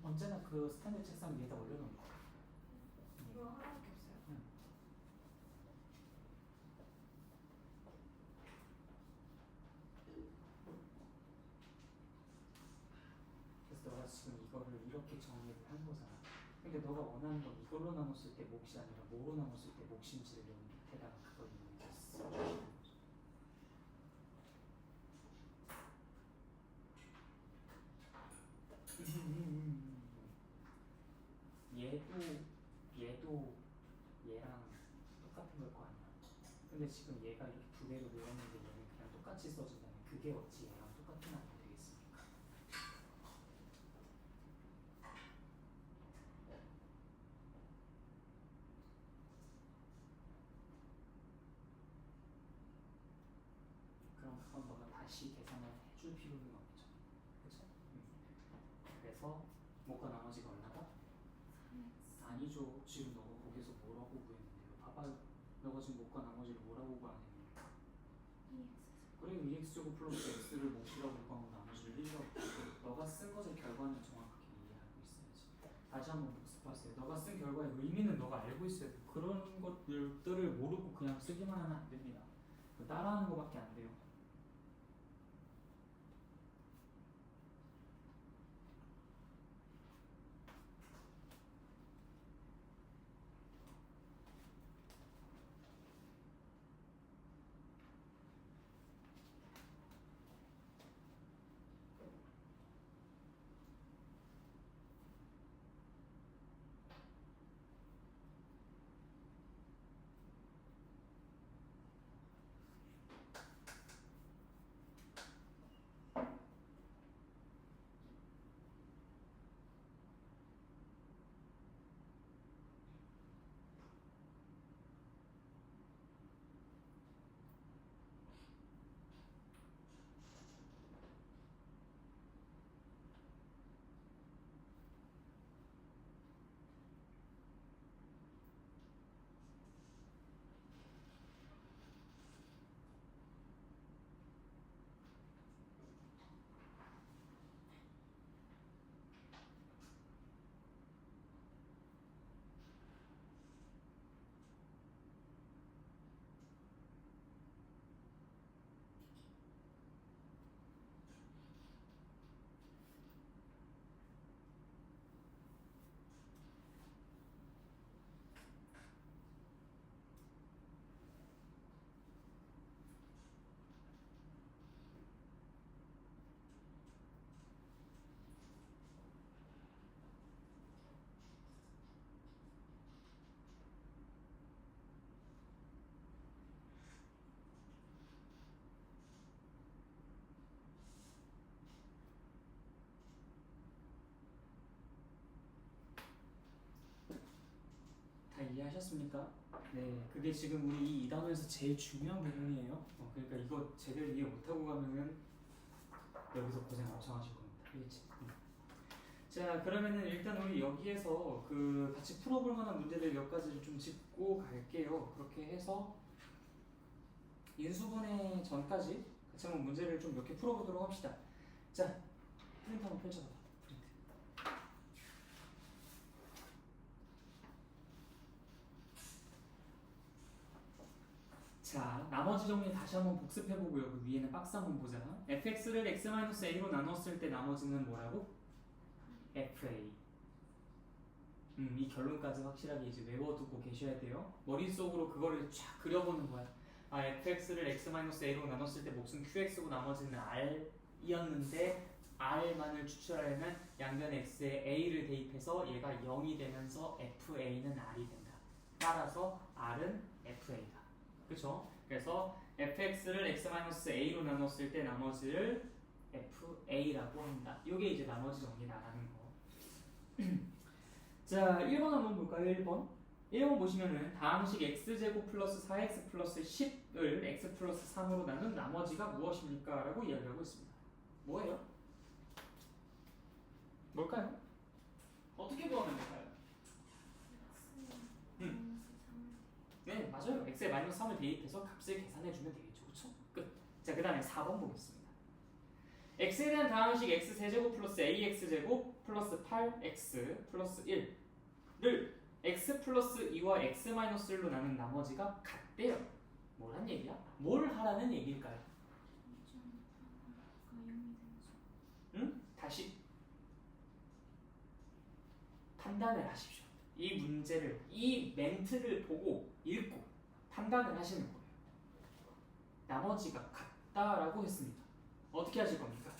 언제나 그 스탠드 책상 위에다 올려놓는 거야. 이거 하나밖에 없어요. 응. 그래서 너가 지금 이거를 이렇게 정리를 한 거잖아. 근데 너가 원하는 건 이걸로 나눴을 때 몫이 아니라 뭐로 나눴을 때 몫인지를 여기 밑에다가 그걸 이제 써주는 거죠. 얘도 얘랑 똑같은 걸 거 아니야. 근데 지금 얘가 이렇게 두 배로 늘었는데 얘는 그냥 똑같이 써준다면 그게 어찌 얘랑 똑같은 아이가 되겠습니까? 그럼 그건 너가 다시 계산을 해줄 필요는 없죠. 그쵸? 그래서 뭐가 나머지가 얼마다? 아니죠. 지금 너가 거기서 뭐라고 구했는데요? 봐봐요. 너가 지금 뭐가 나머지를 뭐라고 구하냐면 그래 2x제곱 플러스 x를 몫이라고 구하고 나머지를 1이라고 구하고 너가 쓴 것의 결과는 정확하게 이해하고 있어야지. 다시 한번 복습하세요. 너가 쓴 결과의 의미는 너가 알고 있어야 돼. 그런 것들을 모르고 그냥 쓰기만 하면 안 됩니다. 따라하는 거밖에 안 돼요. 이해하셨습니까? 네, 그게 지금 우리 이 단원에서 제일 중요한 부분이에요. 그러니까 이거 제대로 이해 못하고 가면은 여기서 고생 엄청 하실 겁니다. 알겠지? 자, 그러면은 일단 우리 여기에서 그 같이 풀어볼 만한 문제들 몇 가지를 좀 짚고 갈게요. 그렇게 해서 인수분해 전까지 같이 한번 문제를 좀 몇 개 풀어보도록 합시다. 자, 프린트 한번 펼쳐봐. 프린트. 자, 나머지 정리 다시 한번 복습해보고요. 그 위에는 박스 한번 보자. fx를 x-a로 나눴을 때 나머지는 뭐라고? fa. 이 결론까지 확실하게 이제 외워두고 계셔야 돼요. 머릿속으로 그거를 쫙 그려보는 거야. 아, fx를 x-a로 나눴을 때 몫은 qx고 나머지는 r이었는데 r만을 추출하려면 양변 x에 a를 대입해서 얘가 0이 되면서 fa는 r이 된다. 따라서 r은 fa다. 그쵸? 그래서 fx를 x-a로 나눴을 때 나머지를 fa라고 한다. 이게 이제 나머지 정리 나가는 거. 자, 1번 한번 볼까요? 1번 보시면은 다항식 x제곱 플러스 4x 플러스 10을 x 플러스 3으로 나눈 나머지가 무엇입니까? 라고 이야기하고 있습니다. 뭐예요? 뭘까요? 어떻게 구하면 될까요? 네, 맞아요. x에 마이너스 3을 대입해서 값을 계산해주면 되겠죠. 그쵸? 끝. 자, 그 다음에 4번 보겠습니다. x에 대한 다항식 x세제곱 플러스 ax제곱 플러스 8x 플러스 1를 x 플러스 2와 x 마이너스 1로 나눈 나머지가 같대요. 뭐란 얘기야? 뭘 하라는 얘기일까요? 응? 다시 판단을 하십시오. 이 문제를, 이 멘트를 보고 읽고 판단을 하시는 거예요. 나머지가 같다라고 했습니다. 어떻게 하실 겁니까?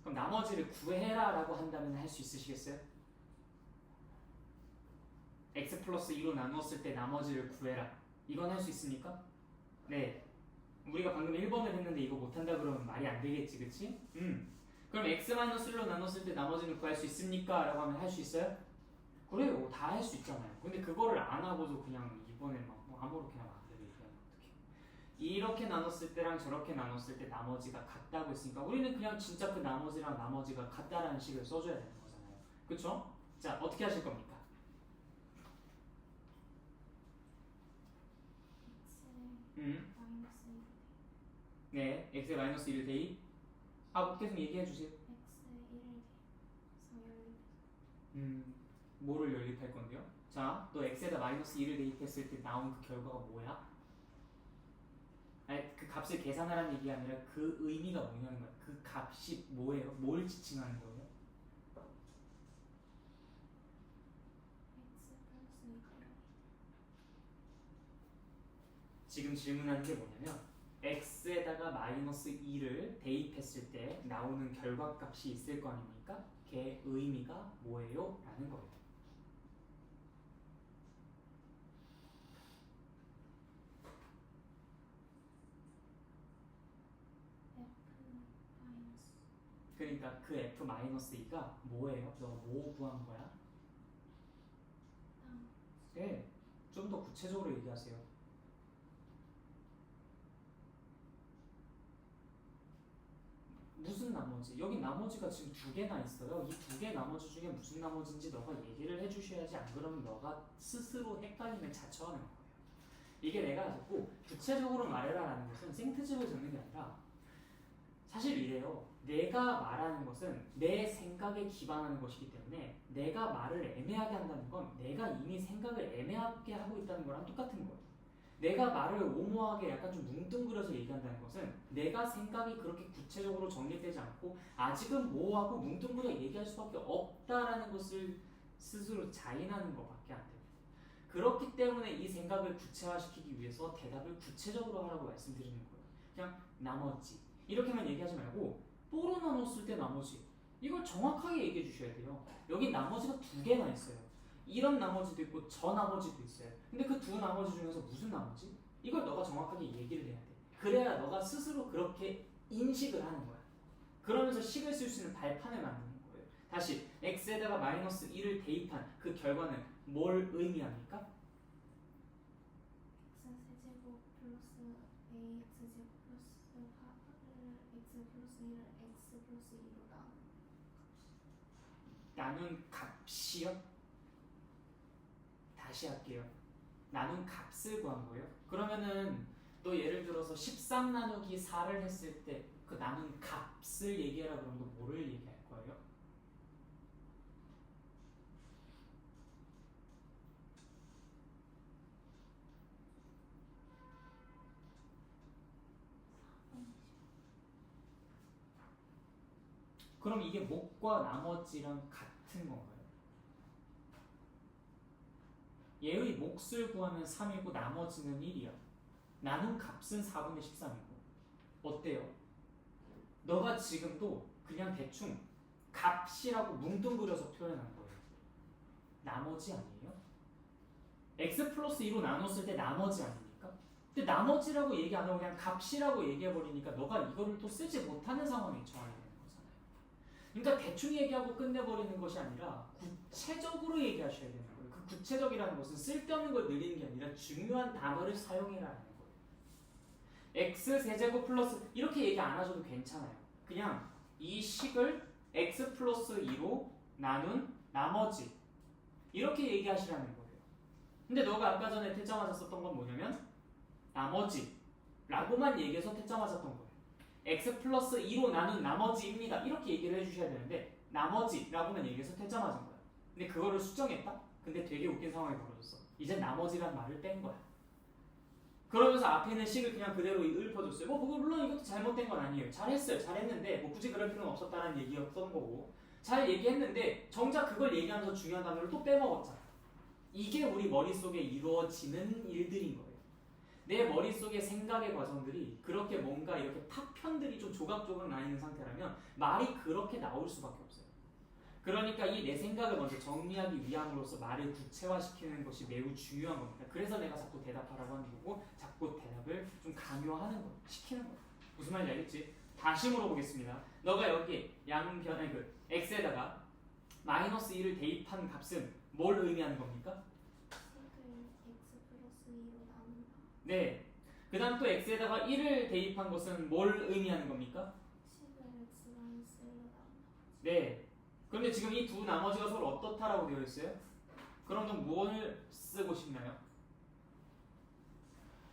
그럼 나머지를 구해라 라고 한다면 할 수 있으시겠어요? x 플러스 2로 나누었을 때 나머지를 구해라. 이건 할 수 있습니까? 네. 우리가 방금 1번을 했는데 이거 못한다 그러면 말이 안 되겠지, 그치? 그럼 x-1로 나눴을 때 나머지는 구할 수 있습니까? 라고 하면 할 수 있어요? 그래요. 다 할 수 있잖아요. 근데 그거를 안 하고도 그냥 이번에 막 뭐 아무렇게나 막 얘기하면 어떡해. 이렇게 나눴을 때랑 저렇게 나눴을 때 나머지가 같다고 했으니까 우리는 그냥 진짜 그 나머지랑 나머지가 같다라는 식을 써줘야 되는 거잖아요. 그쵸? 자, 어떻게 하실 겁니까? 네, x에 마이너스 1을 대입. 계속 얘기해 주세요. 뭐를 연립할 건데요? 자, 너 x에다 마이너스 2를 대입했을 때 나온 그 결과가 뭐야? 아니, 그 값을 계산하라는 얘기가 아니라 그 의미가 뭐냐는 거야. 그 값이 뭐예요? 뭘 지칭하는 거예요? 지금 질문하는 게 뭐냐면 x에다가 마이너스 2를 대입했을 때 나오는 결과값이 있을 거 아닙니까? 걔 의미가 뭐예요? 라는 거예요. 그러니까 그 f-2가 뭐예요? 너가 뭐 구한 거야? 네, 좀 더 구체적으로 얘기하세요. 무슨 나머지? 여기 나머지가 지금 2개나 있어요. 이 2개 나머지 중에 무슨 나머지인지 너가 얘기를 해주셔야지. 안 그러면 너가 스스로 헷갈리면 자처하는 거예요. 이게 내가 자꾸 구체적으로 말해라라는 것은 생트집을 적는 게 아니라 사실 이래요. 내가 말하는 것은 내 생각에 기반하는 것이기 때문에 내가 말을 애매하게 한다는 건 내가 이미 생각을 애매하게 하고 있다는 거랑 똑같은 거예요. 내가 말을 오모하게 약간 좀 뭉뚱그려서 얘기한다는 것은 내가 생각이 그렇게 구체적으로 정리되지 않고 아직은 모호하고 뭉뚱그려 얘기할 수밖에 없다라는 것을 스스로 자인하는 것밖에 안 됩니다. 그렇기 때문에 이 생각을 구체화시키기 위해서 대답을 구체적으로 하라고 말씀드리는 거예요. 그냥 나머지 이렇게만 얘기하지 말고 뽀로 나눴을 때 나머지 이걸 정확하게 얘기해 주셔야 돼요. 여기 나머지가 2개나 있어요. 이런 나머지도 있고 저 나머지도 있어요. 근데 그 두 나머지 중에서 무슨 나머지? 이걸 너가 정확하게 얘기를 해야 돼. 그래야 너가 스스로 그렇게 인식을 하는 거야. 그러면서 식을 쓸 수 있는 발판을 만드는 거예요. 다시 x에다가 마이너스 1을 대입한 그 결과는 뭘 의미합니까? x세제곱 플러스 ax제곱 플러스 8을 x 플러스 1을 x 플러스 2로 나눈 값이요? 다시 할게요. 나눈 값을 구한 거예요. 그러면은 또 예를 들어서 13 나누기 4를 했을 때 그 나눈 값을 얘기하라 그러면 또 뭐를 얘기할 거예요? 그럼 이게 목과 나머지랑 같은 건가요? 얘의 몫을 구하면 3이고 나머지는 1이야. 나눈 값은 4분의 13이고. 어때요? 너가 지금도 그냥 대충 값이라고 뭉뚱그려서 표현한 거예요. 나머지 아니에요? x 플러스 2로 나눴을 때 나머지 아닙니까? 근데 나머지라고 얘기 안 하고 그냥 값이라고 얘기해버리니까 너가 이거를 또 쓰지 못하는 상황에 처하게 되는 거잖아요. 그러니까 대충 얘기하고 끝내버리는 것이 아니라 구체적으로 얘기하셔야 되는 거예요. 그 구체적이라는 것은 쓸데없는 걸 늘리는 게 아니라 중요한 단어를 사용해라는 거예요. x 세제곱 플러스 이렇게 얘기 안 하셔도 괜찮아요. 그냥 이 식을 x 플러스 2로 나눈 나머지 이렇게 얘기하시라는 거예요. 근데 너가 아까 전에 퇴짜 맞았었던 건 뭐냐면 나머지 라고만 얘기해서 퇴짜 맞았던 거예요. x 플러스 2로 나눈 나머지입니다. 이렇게 얘기를 해주셔야 되는데 나머지라고만 얘기해서 퇴짜 맞은 거야. 근데 그거를 수정했다? 근데 되게 웃긴 상황이 벌어졌어. 이제 나머지란 말을 뺀 거야. 그러면서 앞에 있는 식을 그냥 그대로 읊어줬어요. 뭐 물론 이것도 잘못된 건 아니에요. 잘했어요. 잘했는데 뭐 굳이 그럴 필요는 없었다는 얘기였던 거고 잘 얘기했는데 정작 그걸 얘기하면서 중요한 단어를 또 빼먹었잖아. 이게 우리 머릿속에 이루어지는 일들인 거예요. 내 머릿속의 생각의 과정들이 그렇게 뭔가 이렇게 파편들이 좀 조각조각 나 있는 상태라면 말이 그렇게 나올 수밖에 없어요. 그러니까 이 내 생각을 먼저 정리하기 위함으로써 말을 구체화시키는 것이 매우 중요한 겁니다. 그래서 내가 자꾸 대답하라고 하는 거고 자꾸 대답을 좀 강요하는 거예요. 시키는 거예요. 무슨 말인지 알겠지? 다시 물어보겠습니다. 너가 여기 양변의 그 x에다가 마이너스 1을 대입한 값은 뭘 의미하는 겁니까? 식을 x 플러스 2로 나눈다. 네. 그 다음 또 x에다가 1을 대입한 것은 뭘 의미하는 겁니까? 식을 x 마이너스 1로 나눈다. 네. 그런데 지금 이 두 나머지가 서로 어떻다라고 되어 있어요? 그럼 넌 뭘 쓰고 싶나요?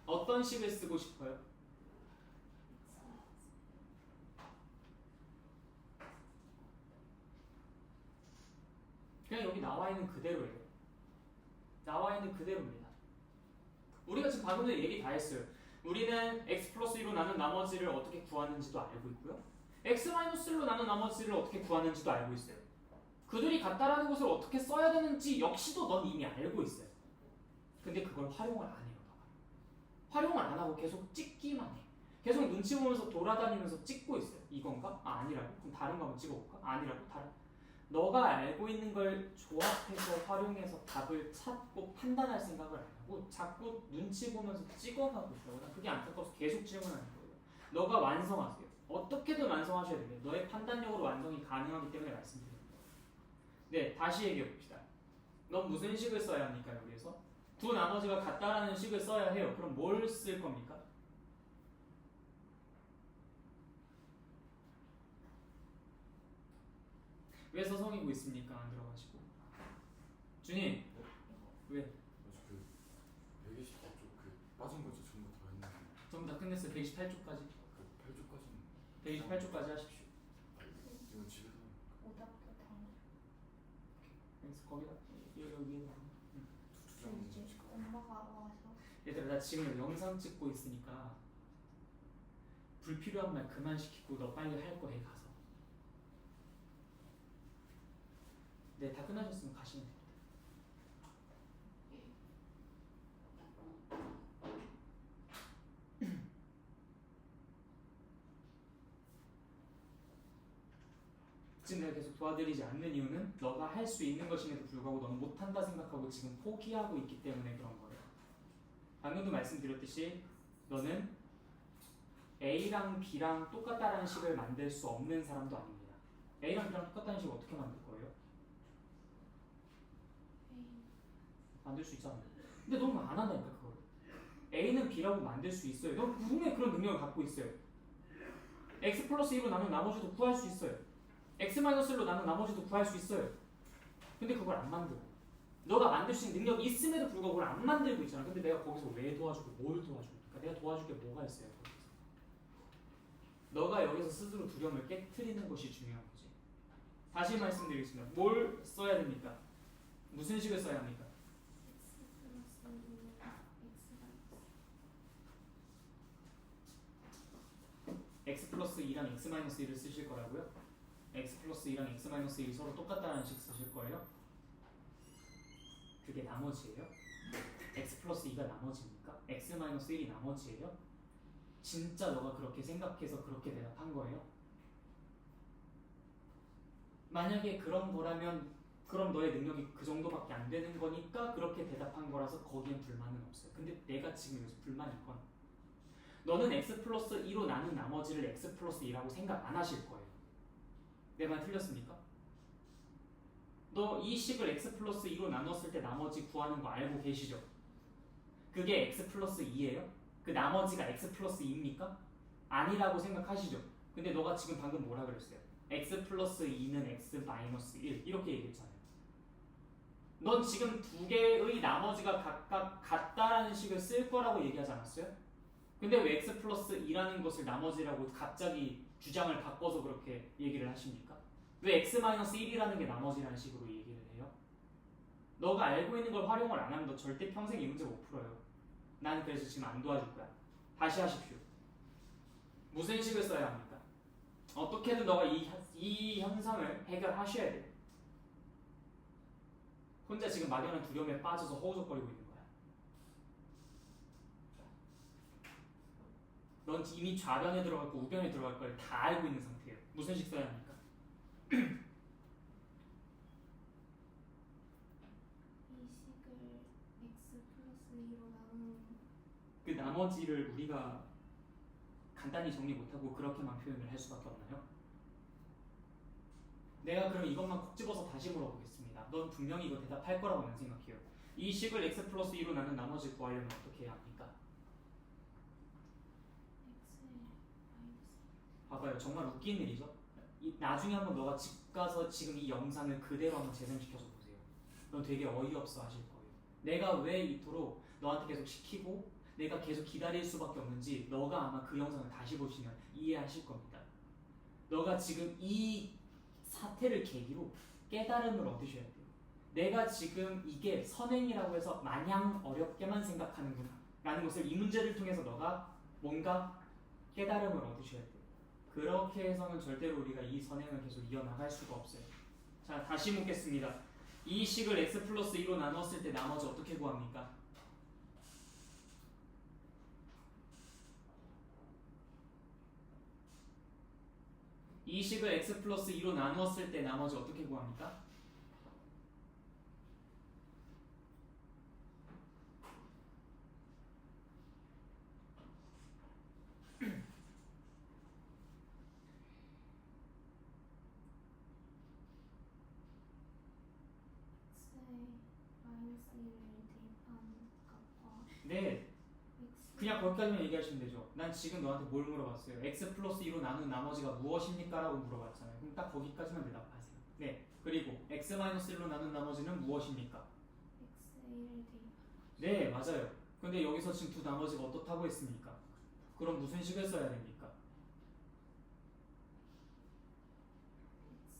어떤 식을 쓰고 싶어요? 그냥 여기 나와 있는 그대로예요. 나와 있는 그대로입니다. 우리가 지금 방금 전에 얘기 다 했어요. 우리는 x 플러스 2로 나눈 나머지를 어떻게 구하는지도 알고 있고요. x 마이너스 1로 나눈 나머지를 어떻게 구하는지도 알고 있어요. 그들이 같다라는 것을 어떻게 써야 되는지 역시도 넌 이미 알고 있어요. 근데 그걸 활용을 안 해요. 활용을 안 하고 계속 찍기만 해. 계속 눈치 보면서 돌아다니면서 찍고 있어요. 이건가? 아, 아니라고? 그럼 다른 거 한번 찍어볼까? 아니라고? 다른. 너가 알고 있는 걸 조합해서 활용해서 답을 찾고 판단할 생각을 안 하고 자꾸 눈치 보면서 찍어가고 있어요. 난 그게 안타까워서 계속 질문하는 거예요. 너가 완성하세요. 어떻게든 완성하셔야 돼요. 너의 판단력으로 완성이 가능하기 때문에 말씀드립니다. 네, 다시 얘기해 봅시다. 넌 무슨 식을 써야 합니까? 여기에서 두 나머지가 같다라는 식을 써야 해요. 그럼 뭘 쓸 겁니까? 왜 서성이고 있습니까? 안 들어가시고. 준이 왜? 그 120쪽 그 빠진 거죠. 전부 다 했는데 전부 다 끝냈어요. 128쪽까지. 그 8쪽까지는 128쪽까지 하십시오. 이건 집에서 오답도 다. 그래서 거기다 여기 위에 두장 이제 엄마가 와서 얘들아 나 지금 영상 찍고 있으니까 불필요한 말 그만 시키고 너 빨리 할 거 해 가서. 네, 다 끝나셨으면 가시면 됩니다. 지금 내가 계속 도와드리지 않는 이유는 너가 할 수 있는 것임에도 불구하고 너는 못한다 생각하고 지금 포기하고 있기 때문에 그런 거예요. 방금도 말씀드렸듯이 너는 A랑 B랑 똑같다라는 식을 만들 수 없는 사람도 아닙니다. A랑 B랑 똑같다는 식을 어떻게 만들 거예요? 만들 수 있잖아. 근데 너는 안 한다니까 그걸. A는 B라고 만들 수 있어요. 너 분명히 그런 능력을 갖고 있어요. X 플러스 1로 나눈 나머지도 구할 수 있어요. X 마이너스 1로 나눈 나머지도 구할 수 있어요. 근데 그걸 안 만들어. 너가 만들 수 있는 능력이 있음에도 불구하고 그걸 안 만들고 있잖아. 근데 내가 거기서 왜 도와주고 뭘 도와주고? 그러니까 내가 도와줄 게 뭐가 있어요? 거기서. 너가 여기서 스스로 두려움을 깨트리는 것이 중요한 거지. 다시 말씀드리겠습니다. 뭘 써야 됩니까? 무슨 식을 써야 합니까? x 플러스 2는 x 마이너스 1. x 플러스 2랑 x 마이너스 1을 쓰실 거라고요? x 플러스 2랑 x 마이너스 1이 서로 똑같다는 식 쓰실 거예요? 그게 나머지예요? x 플러스 2가 나머지입니까? x 마이너스 1이 나머지예요? 진짜 너가 그렇게 생각해서 그렇게 대답한 거예요? 만약에 그런 거라면 그럼 너의 능력이 그 정도밖에 안 되는 거니까 그렇게 대답한 거라서 거기엔 불만은 없어요. 근데 내가 지금 여기서 불만인 건 너는 x 플러스 2로 나눈 나머지를 x 플러스 2라고 생각 안 하실 거예요. 내 말 틀렸습니까? 너 이 식을 x 플러스 2로 나눴을 때 나머지 구하는 거 알고 계시죠? 그게 x 플러스 2예요? 그 나머지가 x 플러스 2입니까? 아니라고 생각하시죠? 근데 너가 지금 방금 뭐라 그랬어요? x 플러스 2는 x 마이너스 1 이렇게 얘기했잖아요. 넌 지금 두 개의 나머지가 각각 같다라는 식을 쓸 거라고 얘기하지 않았어요? 근데 왜 x 플러스 2라는 것을 나머지라고 갑자기 주장을 바꿔서 그렇게 얘기를 하십니까? 왜 x 마이너스 1이라는 게 나머지라는 식으로 얘기를 해요? 너가 알고 있는 걸 활용을 안 하면 너 절대 평생 이 문제 못 풀어요. 나는 그래서 지금 안 도와줄 거야. 다시 하십시오. 무슨 식을 써야 합니까? 어떻게든 너가 이 현상을 해결하셔야 돼요. 혼자 지금 막연한 두려움에 빠져서 허우적거리고 있는 거야. 넌 이미 좌변에 들어갔고 우변에 들어갈 걸 다 알고 있는 상태예요. 무슨 식 써야 합니까? 이 식을 x 플러스 2로 나누는 그 나머지를 우리가 간단히 정리 못하고 그렇게만 표현을 할 수밖에 없나요? 내가 그럼 이것만 콕 집어서 다시 물어보겠습니다. 넌 분명히 이거 대답할 거라고 난 생각해요. 이 식을 x 플러스 2로 나눈 나머지 구하려면 어떻게 해야 합니까? x의 마이너스 봐봐요. 정말 웃긴 일이죠? 나중에 한번 너가 집 가서 지금 이 영상을 그대로 한번 재생시켜서 보세요. 넌 되게 어이없어 하실 거예요. 내가 왜 이토록 너한테 계속 시키고 내가 계속 기다릴 수밖에 없는지 너가 아마 그 영상을 다시 보시면 이해하실 겁니다. 너가 지금 이 사태를 계기로 깨달음을 얻으셔야 돼요. 내가 지금 이게 선행이라고 해서 마냥 어렵게만 생각하는구나 라는 것을 이 문제를 통해서 너가 뭔가 깨달음을 얻으셔야 돼요. 그렇게 해서는 절대로 우리가 이 선행을 계속 이어나갈 수가 없어요. 자, 다시 묻겠습니다. 이 식을 x 플러스 2로 나눴을 때 나머지 어떻게 구합니까? 이 식을 x 플러스 2로 나누었을 때 나머지 어떻게 구합니까? x의 마이너스 1을 대입한 값과 네, x 그냥 거기까지만 얘기하시면 되죠. 난 지금 너한테 뭘 물어봤어요? x 플러스 2로 나눈 나머지가 무엇입니까? 라고 물어봤잖아요. 그럼 딱 거기까지만 대답하세요. 네, 그리고 x 마이너스 1로 나눈 나머지는 무엇입니까? x의 1을 대입한 네, 맞아요. 근데 여기서 지금 두 나머지가 어떻다고 했습니까? 그럼 무슨 식을 써야 됩니까?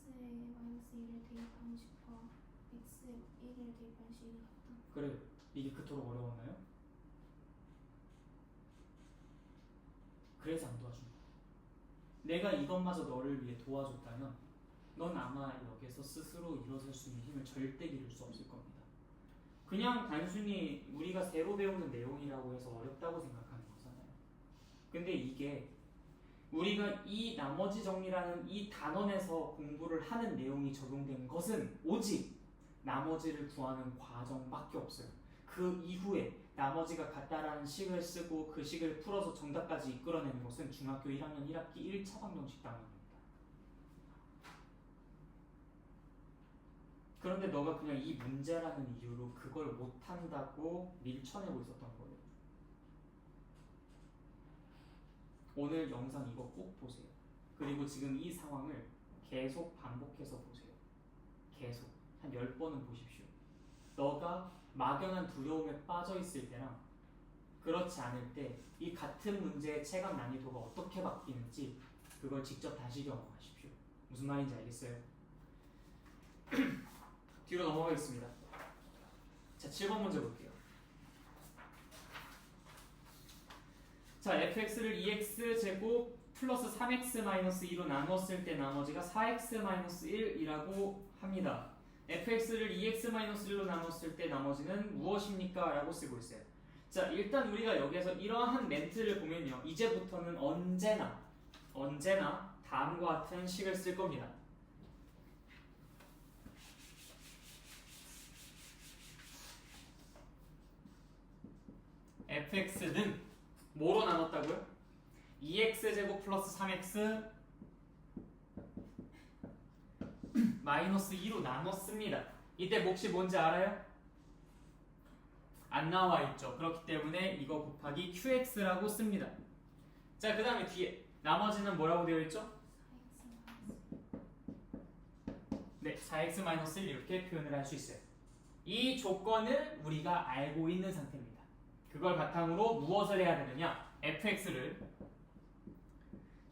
x의 마이너스 1을 대입한 식과 x의 1을 대입한 식이 같다. 그래요. 이게 그토록 어려웠나요? 그래서 안 도와줍니다. 내가 이것마저 너를 위해 도와줬다면 넌 아마 여기서 스스로 일어설 수 있는 힘을 절대 기를 수 없을 겁니다. 그냥 단순히 우리가 새로 배우는 내용이라고 해서 어렵다고 생각하는 거잖아요. 근데 이게 우리가 이 나머지 정리라는 이 단원에서 공부를 하는 내용이 적용된 것은 오직 나머지를 구하는 과정밖에 없어요. 그 이후에 나머지가 같다라는 식을 쓰고 그 식을 풀어서 정답까지 이끌어내는 것은 중학교 1학년 1학기 1차 방정식 단원입니다. 그런데 너가 그냥 이 문제라는 이유로 그걸 못한다고 밀쳐내고 있었던 거예요. 오늘 영상 이거 꼭 보세요. 그리고 지금 이 상황을 계속 반복해서 보세요. 계속 한 10번은 보십시오. 너가 막연한 두려움에 빠져 있을 때랑 그렇지 않을 때 이 같은 문제의 체감 난이도가 어떻게 바뀌는지 그걸 직접 다시 경험하십시오. 무슨 말인지 알겠어요? 뒤로 넘어가겠습니다. 자, 7번 문제 볼게요. 자, fx를 2x 제곱 플러스 3x-2로 나눴을 때 나머지가 4x-1이라고 합니다. fx를 2x-1로 나눴을 때 나머지는 무엇입니까? 라고 쓰고 있어요. 자, 일단 우리가 여기에서 이러한 멘트를 보면요, 이제부터는 언제나 다음과 같은 식을 쓸 겁니다. fx는 뭐로 나눴다고요? 2x제곱 플러스 3x 마이너스 2로 나눴습니다. 이때 몫이 뭔지 알아요? 안 나와 있죠. 그렇기 때문에 이거 곱하기 qx라고 씁니다. 자, 그 다음에 뒤에 나머지는 뭐라고 되어 있죠? 4x-1 네, 4x-1 이렇게 표현을 할 수 있어요. 이 조건을 우리가 알고 있는 상태입니다. 그걸 바탕으로 무엇을 해야 되느냐? fx를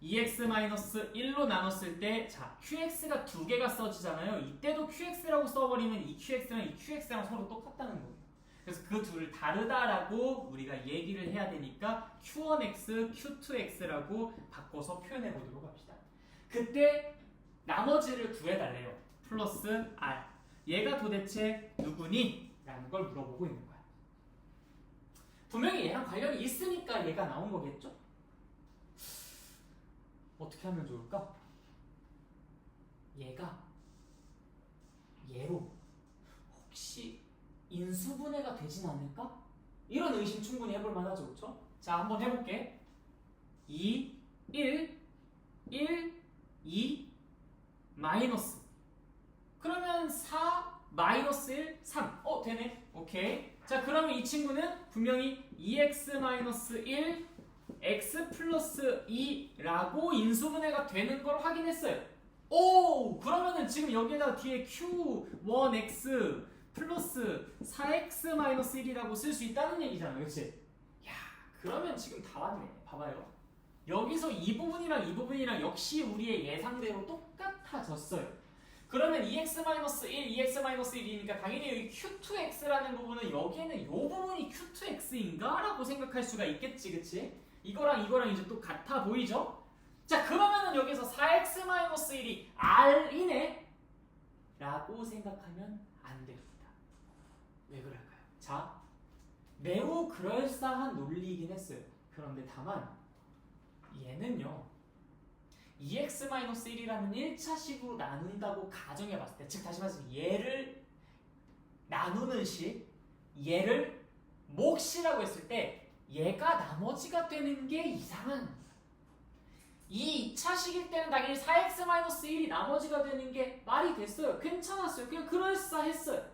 2x-1로 나눴을 때, 자, qx가 두 개가 써지잖아요. 이때도 qx라고 써버리면 이 qx랑 이 qx랑 서로 똑같다는 거예요. 그래서 그 둘을 다르다라고 우리가 얘기를 해야 되니까 q1x, q2x라고 바꿔서 표현해 보도록 합시다. 그때 나머지를 구해달래요. 플러스 r. 얘가 도대체 누구니? 라는 걸 물어보고 있는 거야. 분명히 얘랑 관련이 있으니까 얘가 나온 거겠죠? 어떻게 하면 좋을까? 얘가 얘로 혹시 인수분해가 되진 않을까? 이런 의심 충분히 해볼 만하죠, 그렇죠? 자, 한번 해볼게. 2, 1, 1, 2, 마이너스. 그러면 4, 마이너스 1, 3. 되네. 오케이. 자, 그러면 이 친구는 분명히 2x-1, x 플러스 2라고 인수분해가 되는 걸 확인했어요. 오! 그러면은 지금 여기에다 뒤에 q1x 플러스 4x-1이라고 쓸 수 있다는 얘기잖아, 그치? 야, 그러면 지금 다 왔네. 봐봐요. 여기서 이 부분이랑 역시 우리의 예상대로 똑같아졌어요. 그러면 2x-1, 2x-1이니까 당연히 여기 q2x라는 부분은 여기에는 이 부분이 q2x인가? 라고 생각할 수가 있겠지, 그치? 이거랑 이제 또 같아 보이죠? 자, 그러면은 여기서 4x-1이 r이네? 라고 생각하면 안 됩니다. 왜 그럴까요? 자, 매우 그럴싸한 논리이긴 했어요. 그런데 다만 얘는요 2x-1이라는 1차식으로 나눈다고 가정해봤을 때, 즉 다시 말해서 얘를 나누는 식, 얘를 몫이라고 했을 때 얘가 나머지가 되는 게 이상한 거야. 이 2차식일 때는 당연히 4x-1이 나머지가 되는 게 말이 됐어요. 괜찮았어요. 그냥 그럴싸했어요.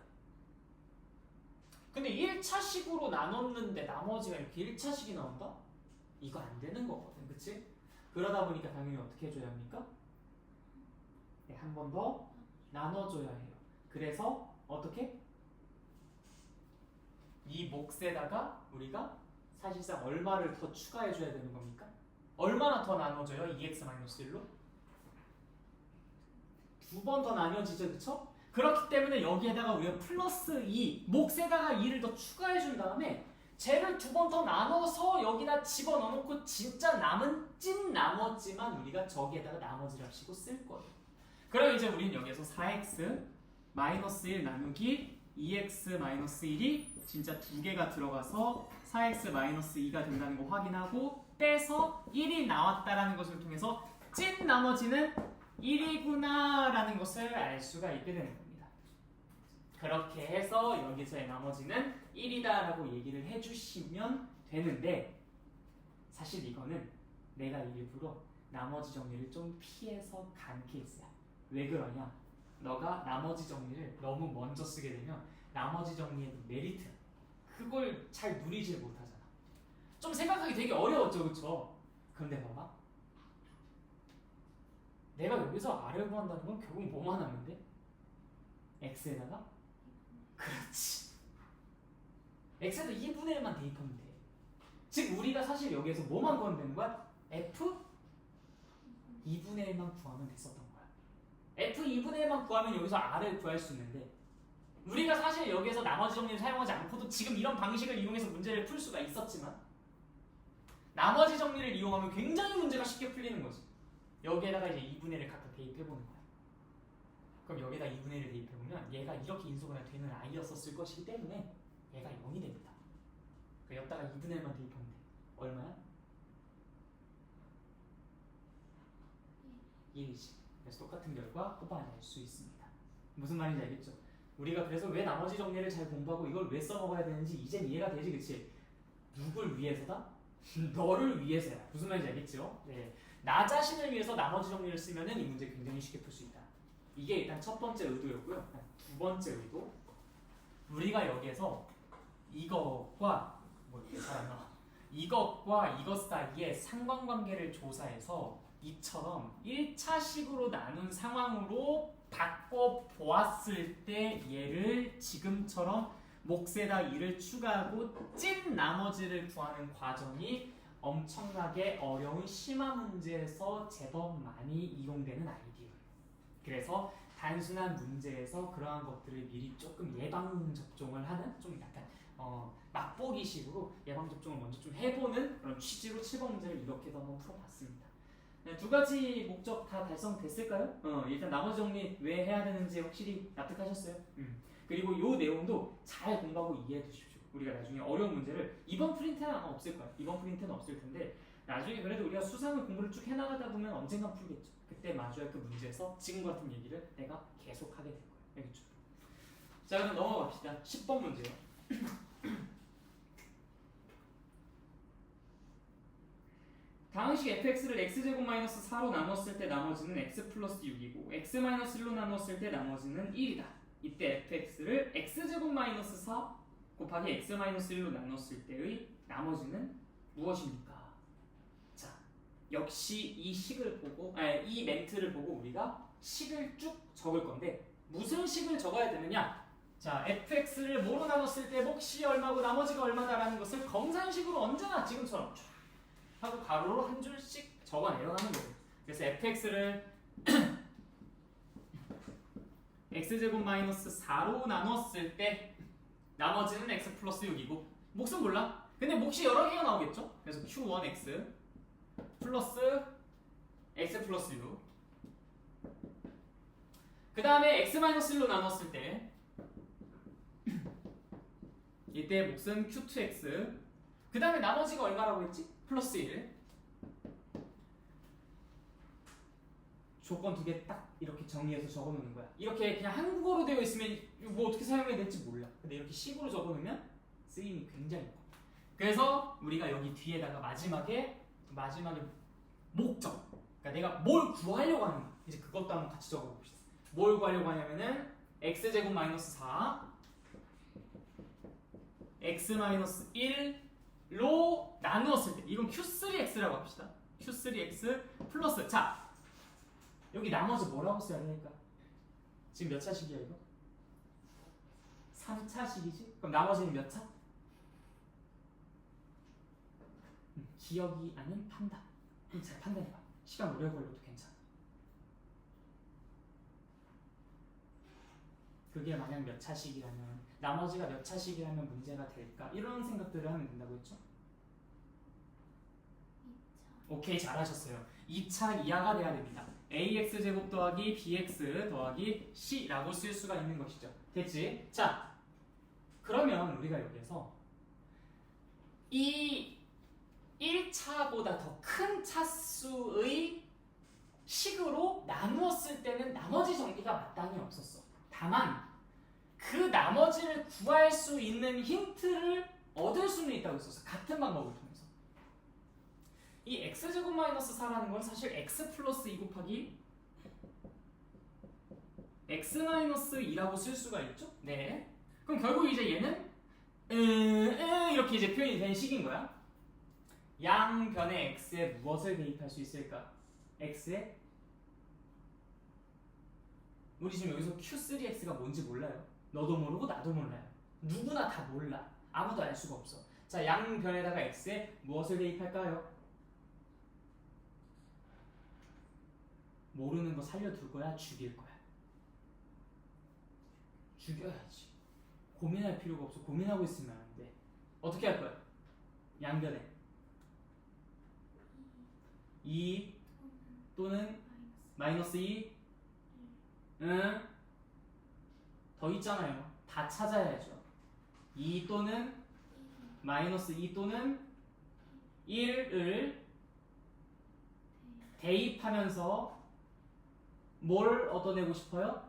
근데 1차식으로 나눴는데 나머지가 이렇게 1차식이 나온다? 이거 안 되는 거거든, 그치? 그러다 보니까 당연히 어떻게 해줘야 합니까? 네, 한 번 더 나눠줘야 해요. 그래서 어떻게? 이 몫에다가 우리가 사실상 얼마를 더 추가해줘야 되는 겁니까? 얼마나 더 나눠져요? 2x-1로? 2번 더 나뉘어지죠, 그쵸? 그렇기 때문에 여기에다가 우리가 플러스 2, 몫에다가 2를 더 추가해준 다음에 쟤를 2번 더 나눠서 여기다 집어넣어놓고 진짜 남은 찐 나머지만 우리가 저기에다가 나머지랍시고 쓸 거예요. 그럼 이제 우리는 여기에서 4x-1 나누기 2x-1이 진짜 두 개가 들어가서 4x-2가 된다는 거 확인하고 빼서 1이 나왔다라는 것을 통해서 찐 나머지는 1이구나 라는 것을 알 수가 있게 되는 겁니다. 그렇게 해서 여기서의 나머지는 1이다 라고 얘기를 해주시면 되는데, 사실 이거는 내가 일부러 나머지 정리를 좀 피해서 간 케이스야. 왜 그러냐? 너가 나머지 정리를 너무 먼저 쓰게 되면 나머지 정리의 메리트 그걸 잘 누리질 못하잖아. 좀 생각하기 되게 어려웠죠, 그쵸? 그런데 봐봐. 내가 여기서 R을 구한다는 건 결국 뭐만 하면 돼? X에다가? 그렇지. X에다 2분의 1만 대입하면 돼. 즉 우리가 사실 여기에서 뭐만 구하면 되는 거야? F 2분의 1만 구하면 됐었던 거야. F 2분의 1만 구하면 여기서 R을 구할 수 있는데 우리가 사실 여기에서 나머지 정리를 사용하지 않고도 지금 이런 방식을 이용해서 문제를 풀 수가 있었지만 나머지 정리를 이용하면 굉장히 문제가 쉽게 풀리는 거지. 여기에다가 이제 2분의 1을 갖다 대입해보는 거야. 그럼 여기다 2분의 1을 대입해보면 얘가 이렇게 인수분해 되는 아이였었을 것이기 때문에 얘가 0이 됩니다. 여기다가 2분의 1만 대입하면 돼. 얼마야? 1이지. 그래서 똑같은 결과 뽑아낼 수 있습니다. 무슨 말인지 알겠죠? 우리가 그래서 왜 나머지 정리를 잘 공부하고 이걸 왜 써먹어야 되는지 이젠 이해가 되지, 그치? 누굴 위해서다? 너를 위해서야. 무슨 말인지 알겠죠? 네. 나 자신을 위해서 나머지 정리를 쓰면은 이 문제 굉장히 쉽게 풀 수 있다. 이게 일단 첫 번째 의도였고요. 두 번째 의도. 우리가 여기에서 이것과 뭐 이렇게 잘하나? 이것과 이것 사이의 상관관계를 조사해서 이처럼 1차식으로 나눈 상황으로 바꿔 보았을 때 얘를 지금처럼 몫에다 2를 추가하고 찐 나머지를 구하는 과정이 엄청나게 어려운 심화 문제에서 제법 많이 이용되는 아이디어. 그래서 단순한 문제에서 그러한 것들을 미리 조금 예방 접종을 하는 좀 약간 맛보기식으로 예방 접종을 먼저 좀 해보는 그런 취지로 7번 문제를 이렇게도 한번 풀어봤습니다. 네, 두 가지 목적 다 달성됐을까요? 일단 나머지 정리 왜 해야 되는지 확실히 납득하셨어요? 그리고 이 내용도 잘 공부하고 이해해 두십시오. 우리가 나중에 어려운 문제를 이번 프린트는 아마 없을 거야. 이번 프린트는 없을 텐데 나중에 그래도 우리가 수상을 공부를 쭉 해나가다 보면 언젠간 풀겠죠. 그때 마주할 그 문제에서 지금 같은 얘기를 내가 계속 하게 될 거야. 알겠죠? 자, 그럼 넘어갑시다. 10번 문제요. 다항식 fx를 x제곱 마이너스 4로 나눴을 때 나머지는 x 플러스 6이고 x 마이너스 1로 나눴을 때 나머지는 1이다. 이때 fx를 x제곱 마이너스 4 곱하기 x 마이너스 1로 나눴을 때의 나머지는 무엇입니까? 자, 역시 이 식을 보고, 이 멘트를 보고 우리가 식을 쭉 적을 건데 무슨 식을 적어야 되느냐? 자, fx를 뭐로 나눴을 때 몫이 얼마고 나머지가 얼마다라는 것을 검산식으로 언제나 지금처럼 쫙 하고 가로로 한 줄씩 적어 내려가는 거예요. 그래서 fx를 x제곱 마이너스 4로 나눴을 때 나머지는 x 플러스 6이고 몫은 몰라. 근데 몫이 여러 개가 나오겠죠? 그래서 q1x 플러스 x 플러스 6. 그 다음에 x 마이너스 1로 나눴을 때 이때 몫은 q2x. 그 다음에 나머지가 얼마라고 했지? 플러스 1. 조건 두 개 딱 이렇게 정리해서 적어놓는 거야. 이렇게 그냥 한국어로 되어 있으면 뭐 어떻게 사용해야 될지 몰라. 근데 이렇게 식으로 적어놓으면 쓰임이 굉장히 커. 그래서 우리가 여기 뒤에다가 마지막에 목적. 그러니까 내가 뭘 구하려고 하는 거야. 이제 그것도 한번 같이 적어봅시다. 뭘 구하려고 하냐면은 x제곱 마이너스 4 x 마이너스 1로 나누었을 때 이건 q3x라고 합시다. q3x 플러스 자 여기 나머지 뭐라고 써야 되니까? 지금 몇 차식이야 이거? 3차식이지? 그럼 나머지는 몇 차? 기억이 아닌 판단. 잘 판단해봐. 시간 오래 걸려도 괜찮아. 그게 만약 몇 차식이라면 나머지가 몇 차식이라면 문제가 될까? 이런 생각들을 하면 된다고 했죠? 2차. 오케이, 잘하셨어요. 2차 이하가 돼야 됩니다. ax제곱 더하기 bx 더하기 c라고 쓸 수가 있는 것이죠. 됐지? 자, 그러면 우리가 여기에서 이 1차보다 더 큰 차수의 식으로 나누었을 때는 나머지 정리가 마땅히 없었어. 다만 그 나머지를 구할 수 있는 힌트를 얻을 수는 있다고 했었어. 같은 방법을 통해서. 이 x제곱 마이너스 4라는 건 사실 x 플러스 2 곱하기 x-2라고 쓸 수가 있죠? 네. 그럼 결국 이제 얘는 이렇게 이제 표현이 된 식인 거야. 양변의 x에 무엇을 대입할 수 있을까? x에 우리 지금 여기서 q3x가 뭔지 몰라요. 너도 모르고 나도 몰라요. 누구나 다 몰라. 아무도 알 수가 없어. 자, 양변에다가 x에 무엇을 대입할까요? 모르는 거 살려둘 거야? 죽일 거야? 죽여야지. 고민할 필요가 없어. 고민하고 있으면 안 돼. 어떻게 할 거야? 양변에 2 또는 마이너스 2 더 있잖아요. 다 찾아야죠. 2 또는 마이너스 2 또는 1을 대입하면서 뭘 얻어내고 싶어요?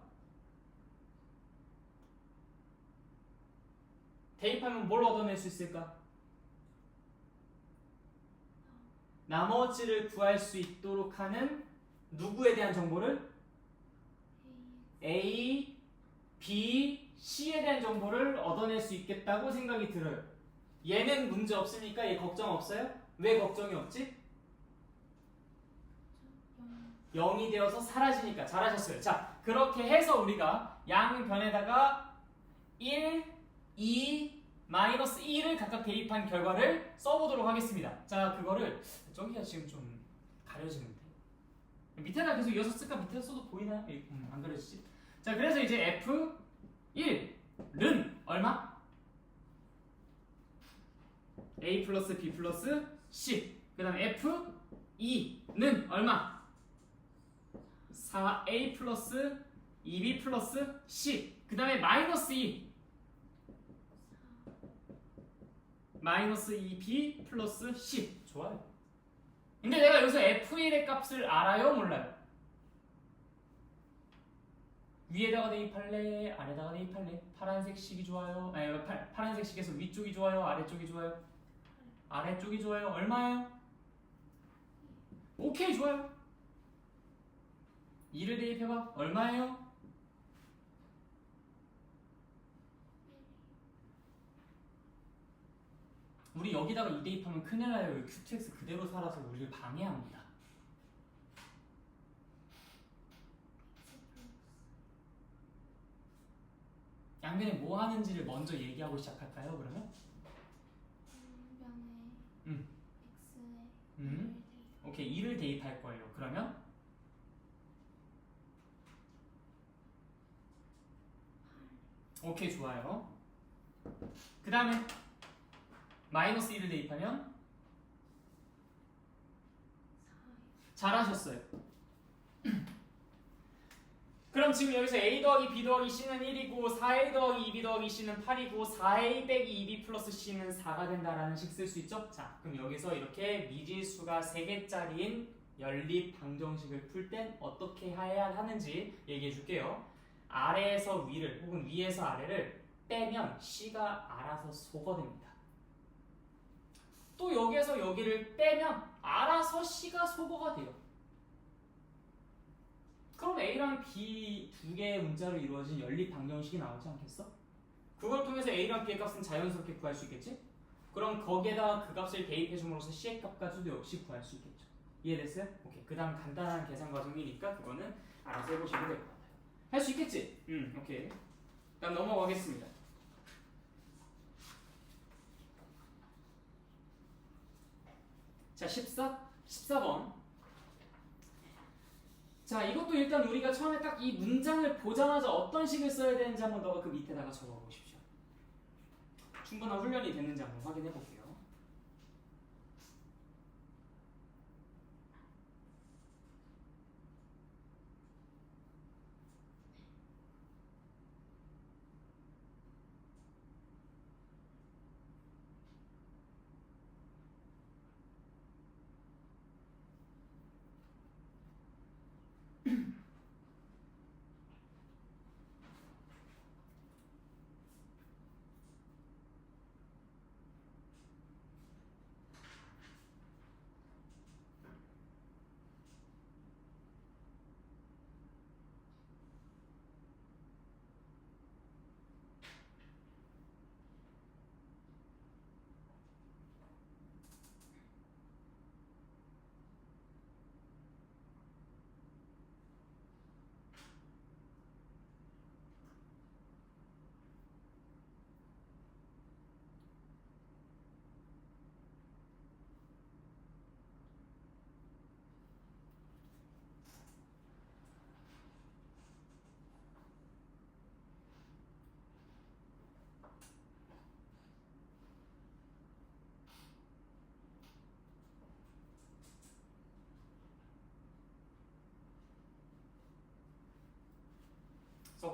대입하면 뭘 얻어낼 수 있을까? 나머지를 구할 수 있도록 하는 누구에 대한 정보를? A, B, C에 대한 정보를 얻어낼 수 있겠다고 생각이 들어요. 얘는 문제 없으니까 얘 걱정 없어요? 왜 걱정이 없지? 0이 되어서 사라지니까. 잘하셨어요. 자, 그렇게 해서 우리가 양변에다가 1, 2, 마이너스 1을 각각 대입한 결과를 써보도록 하겠습니다. 자, 그거를 저기가 지금 좀 가려지는데 밑에다 계속 이어서 쓸까? 밑에서 써도 보이나요? 안 가려지지? 자, 그래서 이제 F1은 얼마? A 플러스 B 플러스 C. 그 다음에 F2는 얼마? 4A 플러스 2B 플러스 C. 그 다음에 마이너스 2. 마이너스 2B 플러스 C. 좋아요. 근데 내가 여기서 F1의 값을 알아요? 몰라요? 위에다가 대입할래? 아래다가 대입할래? 파란색 식이 좋아요? 아니, 파란색 식에서 위쪽이 좋아요? 아래쪽이 좋아요? 아래쪽이 좋아요? 얼마예요? 오케이, 좋아요. 2를 대입해봐. 얼마예요? 우리 여기다가 2 대입하면 큰일 나요. 여기 QTX 그대로 살아서 우리를 방해합니다. 양변에 뭐 하는지를 먼저 얘기하고 시작할까요, 그러면? 양변에 x에 오케이, 2를 대입할 거예요. 그러면? 오케이, 좋아요. 그 다음에 마이너스 1을 대입하면? 잘하셨어요. 그럼 지금 여기서 A 더하기 B 더하기 C는 1이고 4A 더하기 2B 더하기 C는 8이고 4A 빼기 2B 플러스 C는 4가 된다라는 식 쓸 수 있죠? 자, 그럼 여기서 이렇게 미지수가 3개짜리인 연립 방정식을 풀 땐 어떻게 해야 하는지 얘기해 줄게요. 아래에서 위를 혹은 위에서 아래를 빼면 C가 알아서 소거됩니다. 또 여기에서 여기를 빼면 알아서 C가 소거가 돼요. 그럼 A랑 B 두 개의 문자로 이루어진 연립 방정식이 나오지 않겠어? 그걸 통해서 A랑 B의 값은 자연스럽게 구할 수 있겠지? 그럼 거기에다가 그 값을 대입해 줌으로써 C의 값까지도 역시 구할 수 있겠죠. 이해됐어요? 오케이. 그 다음 간단한 계산 과정이니까 그거는 알아서 해보시면 될 것 같아요. 할 수 있겠지? 오케이. 일단 넘어가겠습니다. 자, 14번. 자, 이것도 일단 우리가 처음에 딱 이 문장을 보자마자 어떤 식을 써야 되는지 한번 너가 그 밑에다가 적어보십시오. 충분한 훈련이 됐는지 한번 확인해 볼게요.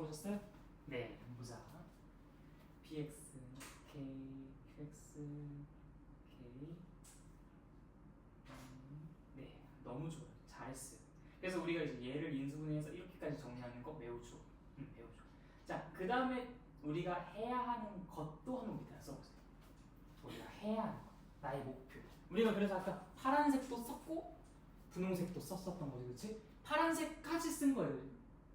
써보셨어요? 네, 보자. px, k, qx, k. 네, 너무 좋아요. 잘했어요. 그래서 우리가 이제 얘를 인수분해해서 이렇게까지 정리하는 거 매우 좋아. 매우 좋아. 자, 그 다음에 우리가 해야 하는 것도 한번 밑에 써보세요. 우리가 해야 하는 것, 나의 목표. 우리가 그래서 아까 파란색도 썼고 분홍색도 썼었던 거지, 그렇지? 파란색까지 쓴 거예요.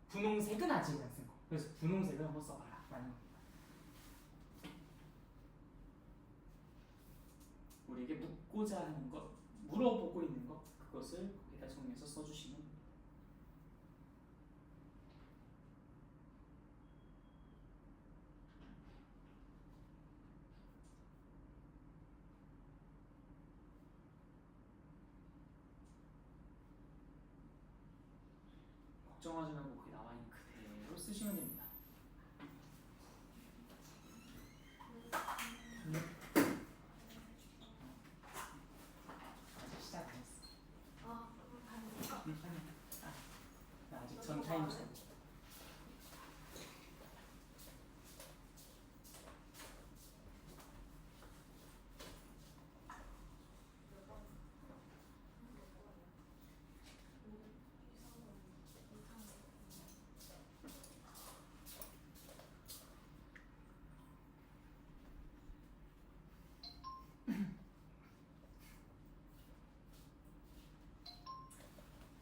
분홍색은 아직 안 쓴 거. 그래서 분홍색을 한번 써봐라 라는 겁니다. 우리에게 묻고자 하는 것, 물어보고 있는 것, 그것을 거기다 정리해서 써주시면 됩니다. 걱정하지 말고 거기 나와 있는 그대로 쓰시면 됩니다. 아직 시작 안 했어. 나 아직 전 타임 중.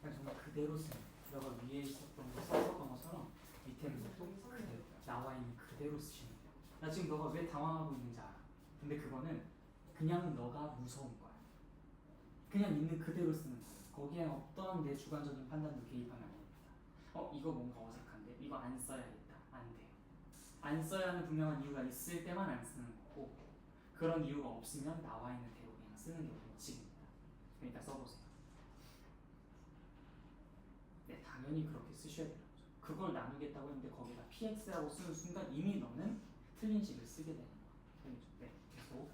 정말 그대로 쓰는 너가 위에 있었던 거 썼던 것처럼 밑에는 또 그대로 나와 있는 그대로 쓰시면 돼요. 나 지금 너가 왜 당황하고 있는지 알아. 근데 그거는 그냥 너가 무서운 거야. 그냥 있는 그대로 쓰는 거야. 거기에 어떤 내 주관적인 판단도 개입하면 안 됩니다. 이거 뭔가 어색한데 이거 안 써야겠다. 안 돼요. 안 써야 하는 분명한 이유가 있을 때만 안 쓰는 거고 그런 이유가 없으면 나와 있는 대로 그냥 쓰는 게 원칙입니다. 그러니까 써보세요. 네, 당연히 그렇게 쓰셔야 되는 거죠. 그걸 나누겠다고 했는데 거기다 px라고 쓰는 순간 이미 너는 틀린 식을 쓰게 되는 거야. 네, 계속.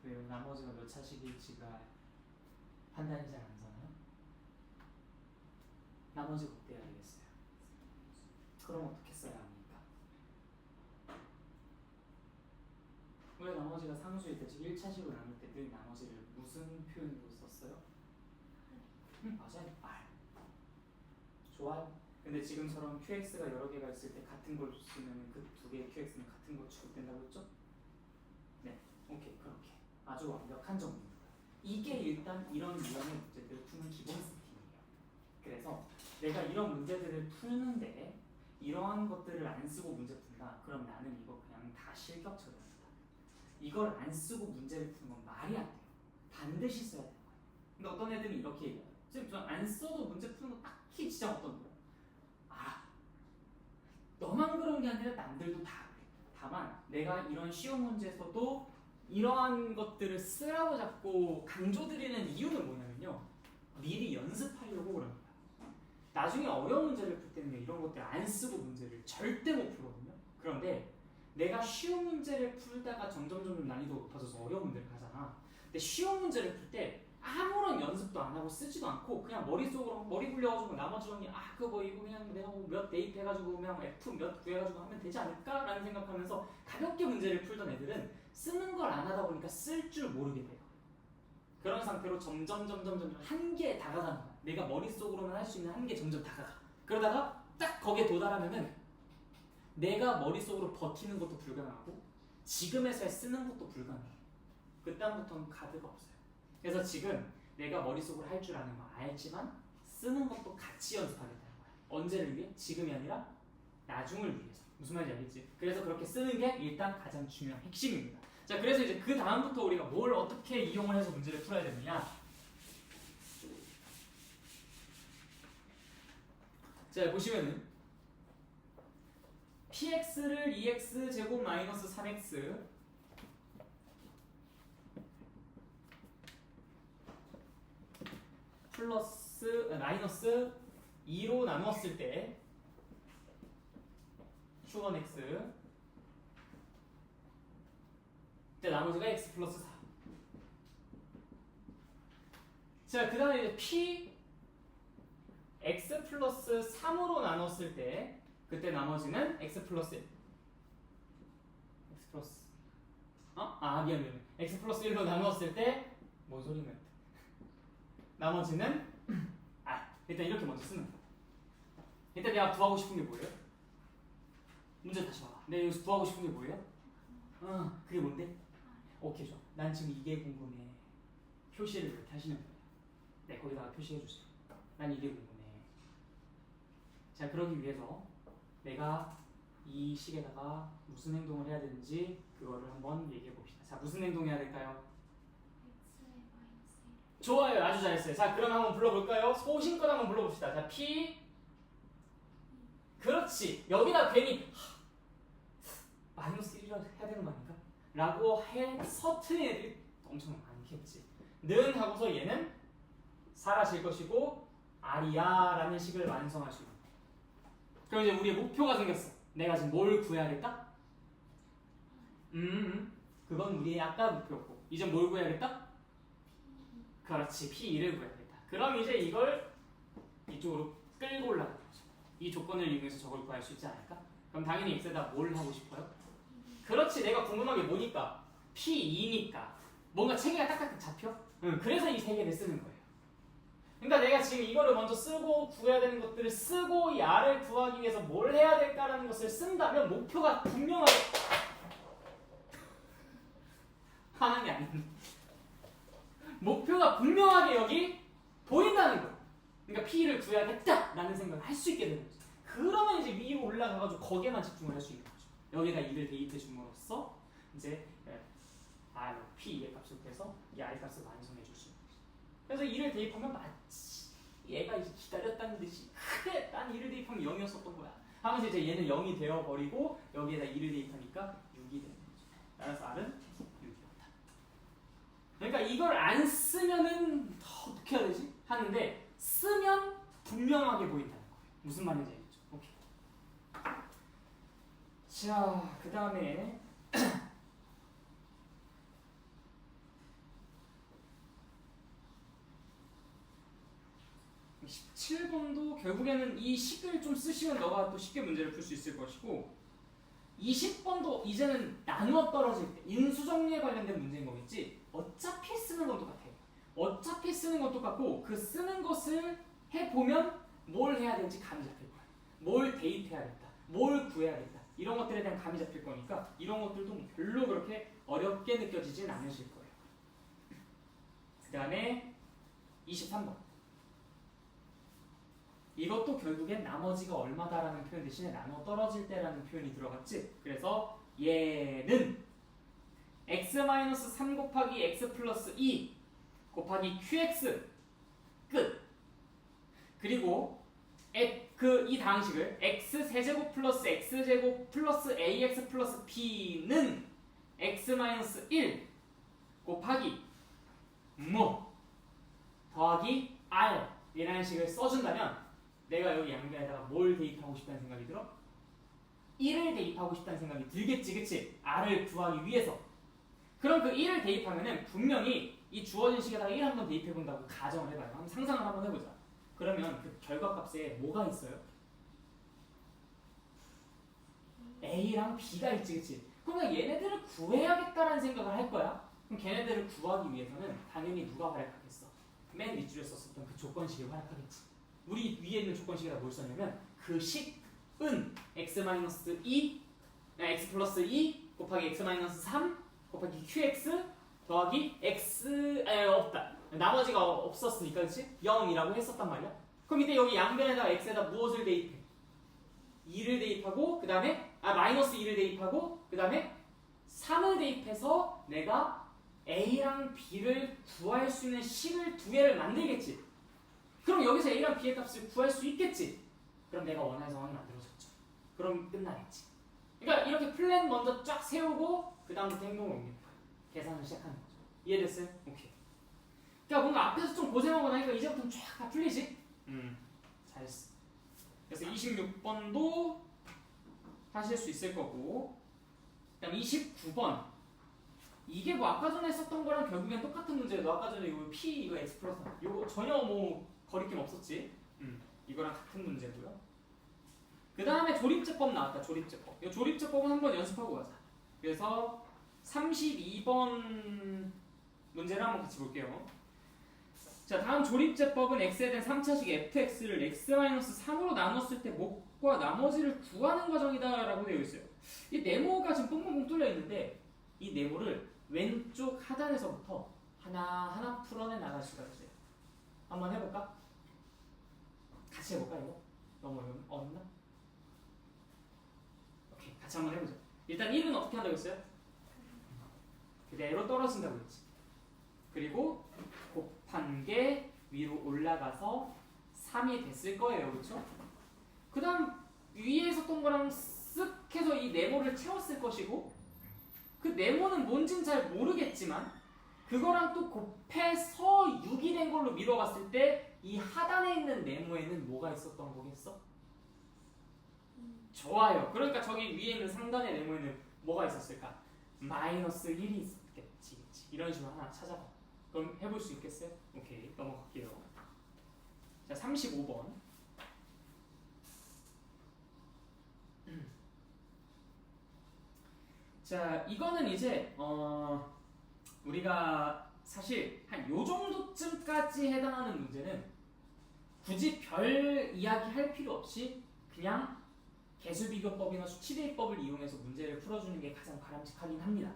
왜요? 나머지가 몇 차식일지가 판단이 잘 안 서나요? 나머지가 어때야 되겠어요? 그럼 어떻게 써야 합니까? 왜 나머지가 상수일 때, 즉 1차식으로 나눌 때 늘 나머지를 무슨 표현으로 썼어요? 맞아요. R. 좋아요. 근데 지금처럼 QX가 여러 개가 있을 때 같은 걸 쓰면 그 두 개의 QX는 같은 거 취급된다고 했죠? 네. 오케이. 그렇게. 아주 완벽한 정리입니다. 이게 일단 이런 유형의 문제들을 푸는 기본 세팅이에요. 그래서 내가 이런 문제들을 푸는데 이러한 것들을 안 쓰고 문제 푼다. 그럼 나는 이거 그냥 다 실격 처리합니다. 이걸 안 쓰고 문제를 푸는 건 말이 안 돼요. 반드시 써야 되는 거예요. 근데 어떤 애들은 이렇게 얘기해요. 선생님 저 안 써도 문제 푸는 거 딱히 지장 없던 거예요. 알아. 너만 그런 게 아니라 남들도 다 그래. 다만 내가 이런 쉬운 문제에서도 이러한 것들을 쓰라고 자꾸 강조드리는 이유는 뭐냐면요. 미리 연습하려고 그러는 거야. 나중에 어려운 문제를 풀 때는 이런 것들 안 쓰고 문제를 절대 못 풀거든요. 그런데 내가 쉬운 문제를 풀다가 점점 난이도가 높아져서 어려운 문제를 가잖아. 근데 쉬운 문제를 풀 때 아무런 연습도 안 하고 쓰지도 않고 그냥 머릿속으로 머리 굴려가지고 나머지 정리 그거 뭐 이거 그냥 내가 뭐 몇 대입해가지고 그냥 F 몇 구해가지고 하면 되지 않을까라는 생각하면서 가볍게 문제를 풀던 애들은 쓰는 걸 안 하다 보니까 쓸 줄 모르게 돼요. 그런 상태로 점점 한계에 다가가는 거야. 내가 머릿속으로는 할 수 있는 한계에 점점 다가가. 그러다가 딱 거기에 도달하면은 내가 머릿속으로 버티는 것도 불가능하고 지금에서야 쓰는 것도 불가능해. 그다음부터는 가드가 없어요. 그래서 지금 내가 머릿속으로 할 줄 아는 거 알지만 쓰는 것도 같이 연습하겠다는 거야. 언제를 위해? 지금이 아니라 나중을 위해서. 무슨 말인지 알겠지? 그래서 그렇게 쓰는 게 일단 가장 중요한 핵심입니다. 자, 그래서 이제 그 다음부터 우리가 뭘 어떻게 이용을 해서 문제를 풀어야 되느냐? 자 보시면은 px를 2x 제곱 마이너스 3x 플러스 마이너스 2로 나누었을 때 q1x 때 나머지가 x 플러스 4. 자, 그 다음에 이제 p x 플러스 3으로 나눴을 때 그때 나머지는 x 플러스 1. x 플러스 미안. x 플러스 1로 나누었을 때 뭔 소리면 나머지는 일단 이렇게 먼저 쓰는 거야. 일단 내가 구하고 싶은 게 뭐예요? 문제 다시 봐봐. 내가 여기서 구하고 싶은 게 뭐예요? 그게 뭔데? 오케이, 좋아. 난 지금 이게 궁금해. 표시를 이렇게 하시는 거예요. 네, 거기다가 표시해 주세요. 난 이게 궁금해. 자, 그러기 위해서 내가 이 식에다가 무슨 행동을 해야 되는지 그거를 한번 얘기해 봅시다. 자, 무슨 행동 해야 될까요? 좋아요, 아주 잘했어요. 자, 그럼 한번 불러볼까요? 소신껏 한번 불러봅시다. 자, p 그렇지. 여기다 괜히 마이너스 1이라고 해야 되는 거 아닌가? 라고 서툰 애들이 엄청 많겠지. 는 하고서 얘는 사라질 것이고 아리야 라는 식을 완성할 수 있는. 그럼 이제 우리의 목표가 생겼어. 내가 지금 뭘 구해야겠다? 그건 우리의 아까 목표였고 이제 뭘 구해야겠다? 그렇지, P2를 구해야겠다. 그럼 이제 이걸 이쪽으로 끌고 올라가는 거죠. 이 조건을 이용해서 저걸 구할 수 있지 않을까? 그럼 당연히 x에다 뭘 하고 싶어요? 그렇지, 내가 궁금한 게 뭐니까? P2니까 뭔가 체계가 딱딱 잡혀? 그래서 이 세 개를 쓰는 거예요. 그러니까 내가 지금 이거를 먼저 쓰고 구해야 되는 것들을 쓰고 이 r을 구하기 위해서 뭘 해야 될까라는 것을 쓴다면 목표가 분명하게 하는 게 아닌데 목표가 분명하게 여기 보인다는 거예요. 그러니까 P를 구해야겠다라는 생각을 할 수 있게 되는 거죠. 그러면 이제 위로 올라가가지고 거기에만 집중을 할 수 있는 거죠. 여기다 2를 대입해 줌으로써 이제 P의 값을 구해서 이 R 값을 완성해 줄 수 있는 거죠. 그래서 2를 대입하면 마치 얘가 이제 기다렸다는 듯이 그래 난 2를 대입하면 0이었었던 거야 하면서 이제 얘는 0이 되어버리고 여기에다 2를 대입하니까 6이 되는 거죠. 따라서 R은 6이었다. 그러니까 이걸 안 쓰면은 어떻게 해야 되지? 하는데 쓰면 분명하게 보인다는 거예요. 무슨 말인지 알겠죠? 오케이. 자, 그 다음에 17번도 결국에는 이 식을 좀 쓰시면 너가 또 쉽게 문제를 풀 수 있을 것이고 20번도 이제는 나누어 떨어질 때 인수정리에 관련된 문제인 거겠지. 어차피 쓰는 건 똑같아요. 어차피 쓰는 건 똑같고 그 쓰는 것을 해보면 뭘 해야 될지 감이 잡힐 거야. 뭘 대입해야겠다. 뭘 구해야겠다. 이런 것들에 대한 감이 잡힐 거니까 이런 것들도 별로 그렇게 어렵게 느껴지진 않으실 거예요. 그 다음에 23번. 이것도 결국엔 나머지가 얼마다라는 표현 대신에 나눠 떨어질 때라는 표현이 들어갔지. 그래서 얘는 x-3 곱하기 x 플러스 2 곱하기 qx 끝. 그리고 이 다항식을 x 세제곱 플러스 x제곱 플러스 ax 플러스 b는 x-1 곱하기 더하기 r 이라는 식을 써준다면 내가 여기 양변에다가 뭘 대입하고 싶다는 생각이 들어? 1을 대입하고 싶다는 생각이 들겠지, 그치? r을 구하기 위해서. 그럼 그 1을 대입하면은 분명히 이 주어진 식에다가 1 한번 대입해본다고 가정을 해봐요. 한번 상상을 한번 해보자. 그러면 그 결과값에 뭐가 있어요? A랑 B가 있지, 그치? 그러면 얘네들을 구해야겠다라는 생각을 할 거야. 그럼 걔네들을 구하기 위해서는 당연히 누가 활약하겠어? 맨 밑줄에 썼었던 그 조건식이 활약하겠지. 우리 위에 있는 조건식에다 뭘 썼냐면 그 식은 x-2 x 플러스 2 곱하기 x-3 곱하기 qx 더하기 x 없다. 나머지가 없었으니까 그렇지? 0이라고 했었단 말이야. 그럼 이때 여기 양변에다가 x에다 무엇을 대입해? 2를 대입하고 그 다음에 마이너스 2를 대입하고 그 다음에 3을 대입해서 내가 A랑 B를 구할 수 있는 식을 두 개를 만들겠지. 그럼 여기서 A랑 B의 값을 구할 수 있겠지. 그럼 내가 원하는 상황이 만들어졌죠. 그럼 끝나겠지. 그러니까 이렇게 플랜 먼저 쫙 세우고 그 다음부터 행동을 옮기는 거야. 계산을 시작하는 거죠. 이해됐어요? 오케이. 그러니까 뭔가 앞에서 좀 고생하고 나니까 이제부터는 쫙 다 풀리지? 잘했어. 그래서 26번도 하실 수 있을 거고, 그다음 29번. 이게 뭐 아까 전에 썼던 거랑 결국엔 똑같은 문제예요. 아까 전에 이거 P 이거 X 플러스 이거 전혀 뭐 거리낌 없었지. 이거랑 같은 문제고요. 그 다음에 조립제법 나왔다. 조립제법. 이 조립제법은 한번 연습하고 가자. 그래서 32번 문제를 한번 같이 볼게요. 자, 다음 조립제법은 x에 대한 3차식 fx를 x-3으로 나눴을 때 목과 나머지를 구하는 과정이다 라고 되어 있어요. 이 네모가 지금 뽕뽕뽕 뚫려 있는데 이 네모를 왼쪽 하단에서부터 하나하나 풀어내 나갈 수가 있어요. 한번 해볼까? 같이 해볼까 이거? 너무 어렵나? 오케이, 같이 한번 해보자. 일단 1은 어떻게 한다고 했어요? 그대로 떨어진다고 했지. 그리고 곱한 게 위로 올라가서 3이 됐을 거예요. 그렇죠? 그 다음 위에 있었던 거랑 쓱 해서 이 네모를 채웠을 것이고, 그 네모는 뭔진 잘 모르겠지만 그거랑 또 곱해서 6이 된 걸로 미뤄봤을 때 이 하단에 있는 네모에는 뭐가 있었던 거겠어? 좋아요. 그러니까 저기 위에 있는 상단의 네모에는 뭐가 있었을까? 마이너스 1이 있었겠지. 이런 식으로 하나 찾아봐. 그럼 해볼 수 있겠어요? 오케이, 넘어갈게요. 자, 35번. 자, 이거는 이제 우리가 사실 한 요 정도쯤까지 해당하는 문제는 굳이 별 이야기 할 필요 없이 그냥 개수비교법이나 수치대입법을 이용해서 문제를 풀어주는 게 가장 바람직하긴 합니다.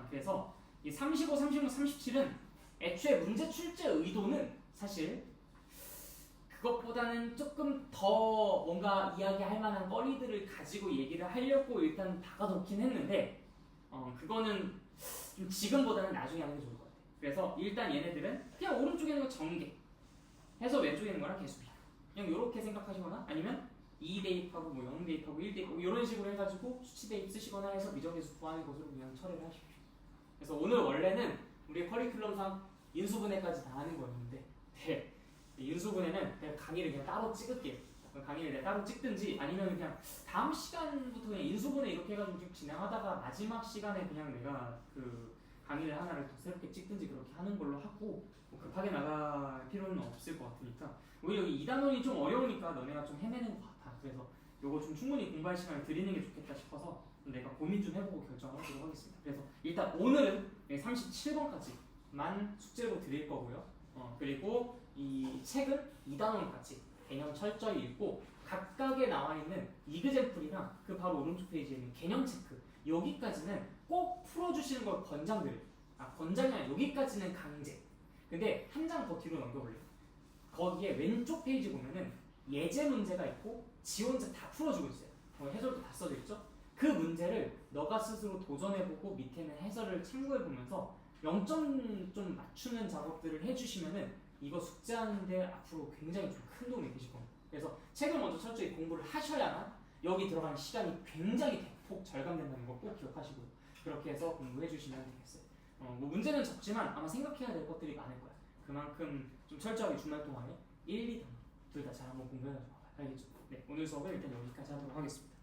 그래서 이 35, 36, 37은 애초에 문제 출제 의도는 사실 그것보다는 조금 더 뭔가 이야기할 만한 거리들을 가지고 얘기를 하려고 일단 박아놓긴 했는데 그거는 좀 지금보다는 나중에 하는 게 좋을 것 같아요. 그래서 일단 얘네들은 그냥 오른쪽에 있는 거 정계 해서 왼쪽에 있는 거랑 개수비 그냥 이렇게 생각하시거나 아니면 2 대입하고 뭐 0 대입하고 1 대입하고 이런 식으로 해가지고 수치 대입 쓰시거나 해서 미적계수 구하는 것으로 그냥 처리를 하십시오. 그래서 오늘 원래는 우리 커리큘럼상 인수분해까지 다 하는 거였는데 인수분해는 그냥 강의를 그냥 따로 찍을게요. 강의를 내가 따로 찍든지 아니면 그냥 다음 시간부터 그냥 인수분해 이렇게 해가지고 쭉 진행하다가 마지막 시간에 그냥 내가 그 강의를 하나를 더 새롭게 찍든지 그렇게 하는 걸로 하고 뭐 급하게 나갈 필요는 없을 것 같으니까 오히려 이 2단원이 좀 어려우니까 너네가 좀 헤매는 것 같아. 그래서 요거 좀 충분히 공부할 시간을 드리는 게 좋겠다 싶어서 내가 고민 좀 해보고 결정을 하도록 하겠습니다. 그래서 일단 오늘은 37번까지만 숙제로 드릴 거고요. 그리고 이 책은 2단원 같이 개념 철저히 읽고 각각에 나와 있는 이그젠플이랑 그 바로 오른쪽 페이지에 있는 개념 체크 여기까지는 꼭 풀어주시는 걸 권장드려요. 권장이 아니라 여기까지는 강제. 근데 한 장 더 뒤로 넘겨볼래요. 거기에 왼쪽 페이지 보면은 예제 문제가 있고 지 혼자 다 풀어주고 있어요. 해설도 다 써져 있죠. 그 문제를 너가 스스로 도전해보고 밑에는 해설을 참고해보면서 0점 좀 맞추는 작업들을 해주시면은 이거 숙제하는데 앞으로 굉장히 좀 큰 도움이 되실 겁니다. 그래서 책을 먼저 철저히 공부를 하셔야만 여기 들어가는 시간이 굉장히 대폭 절감된다는 거 꼭 기억하시고요. 그렇게 해서 공부해 주시면 되겠어요. 뭐 문제는 적지만 아마 생각해야 될 것들이 많을 거야. 그만큼 좀 철저하게 주말 동안에 1, 2단 둘 다 잘 한번 공부해가지고 알겠죠? 네, 오늘 수업은 일단 여기까지 하도록 하겠습니다.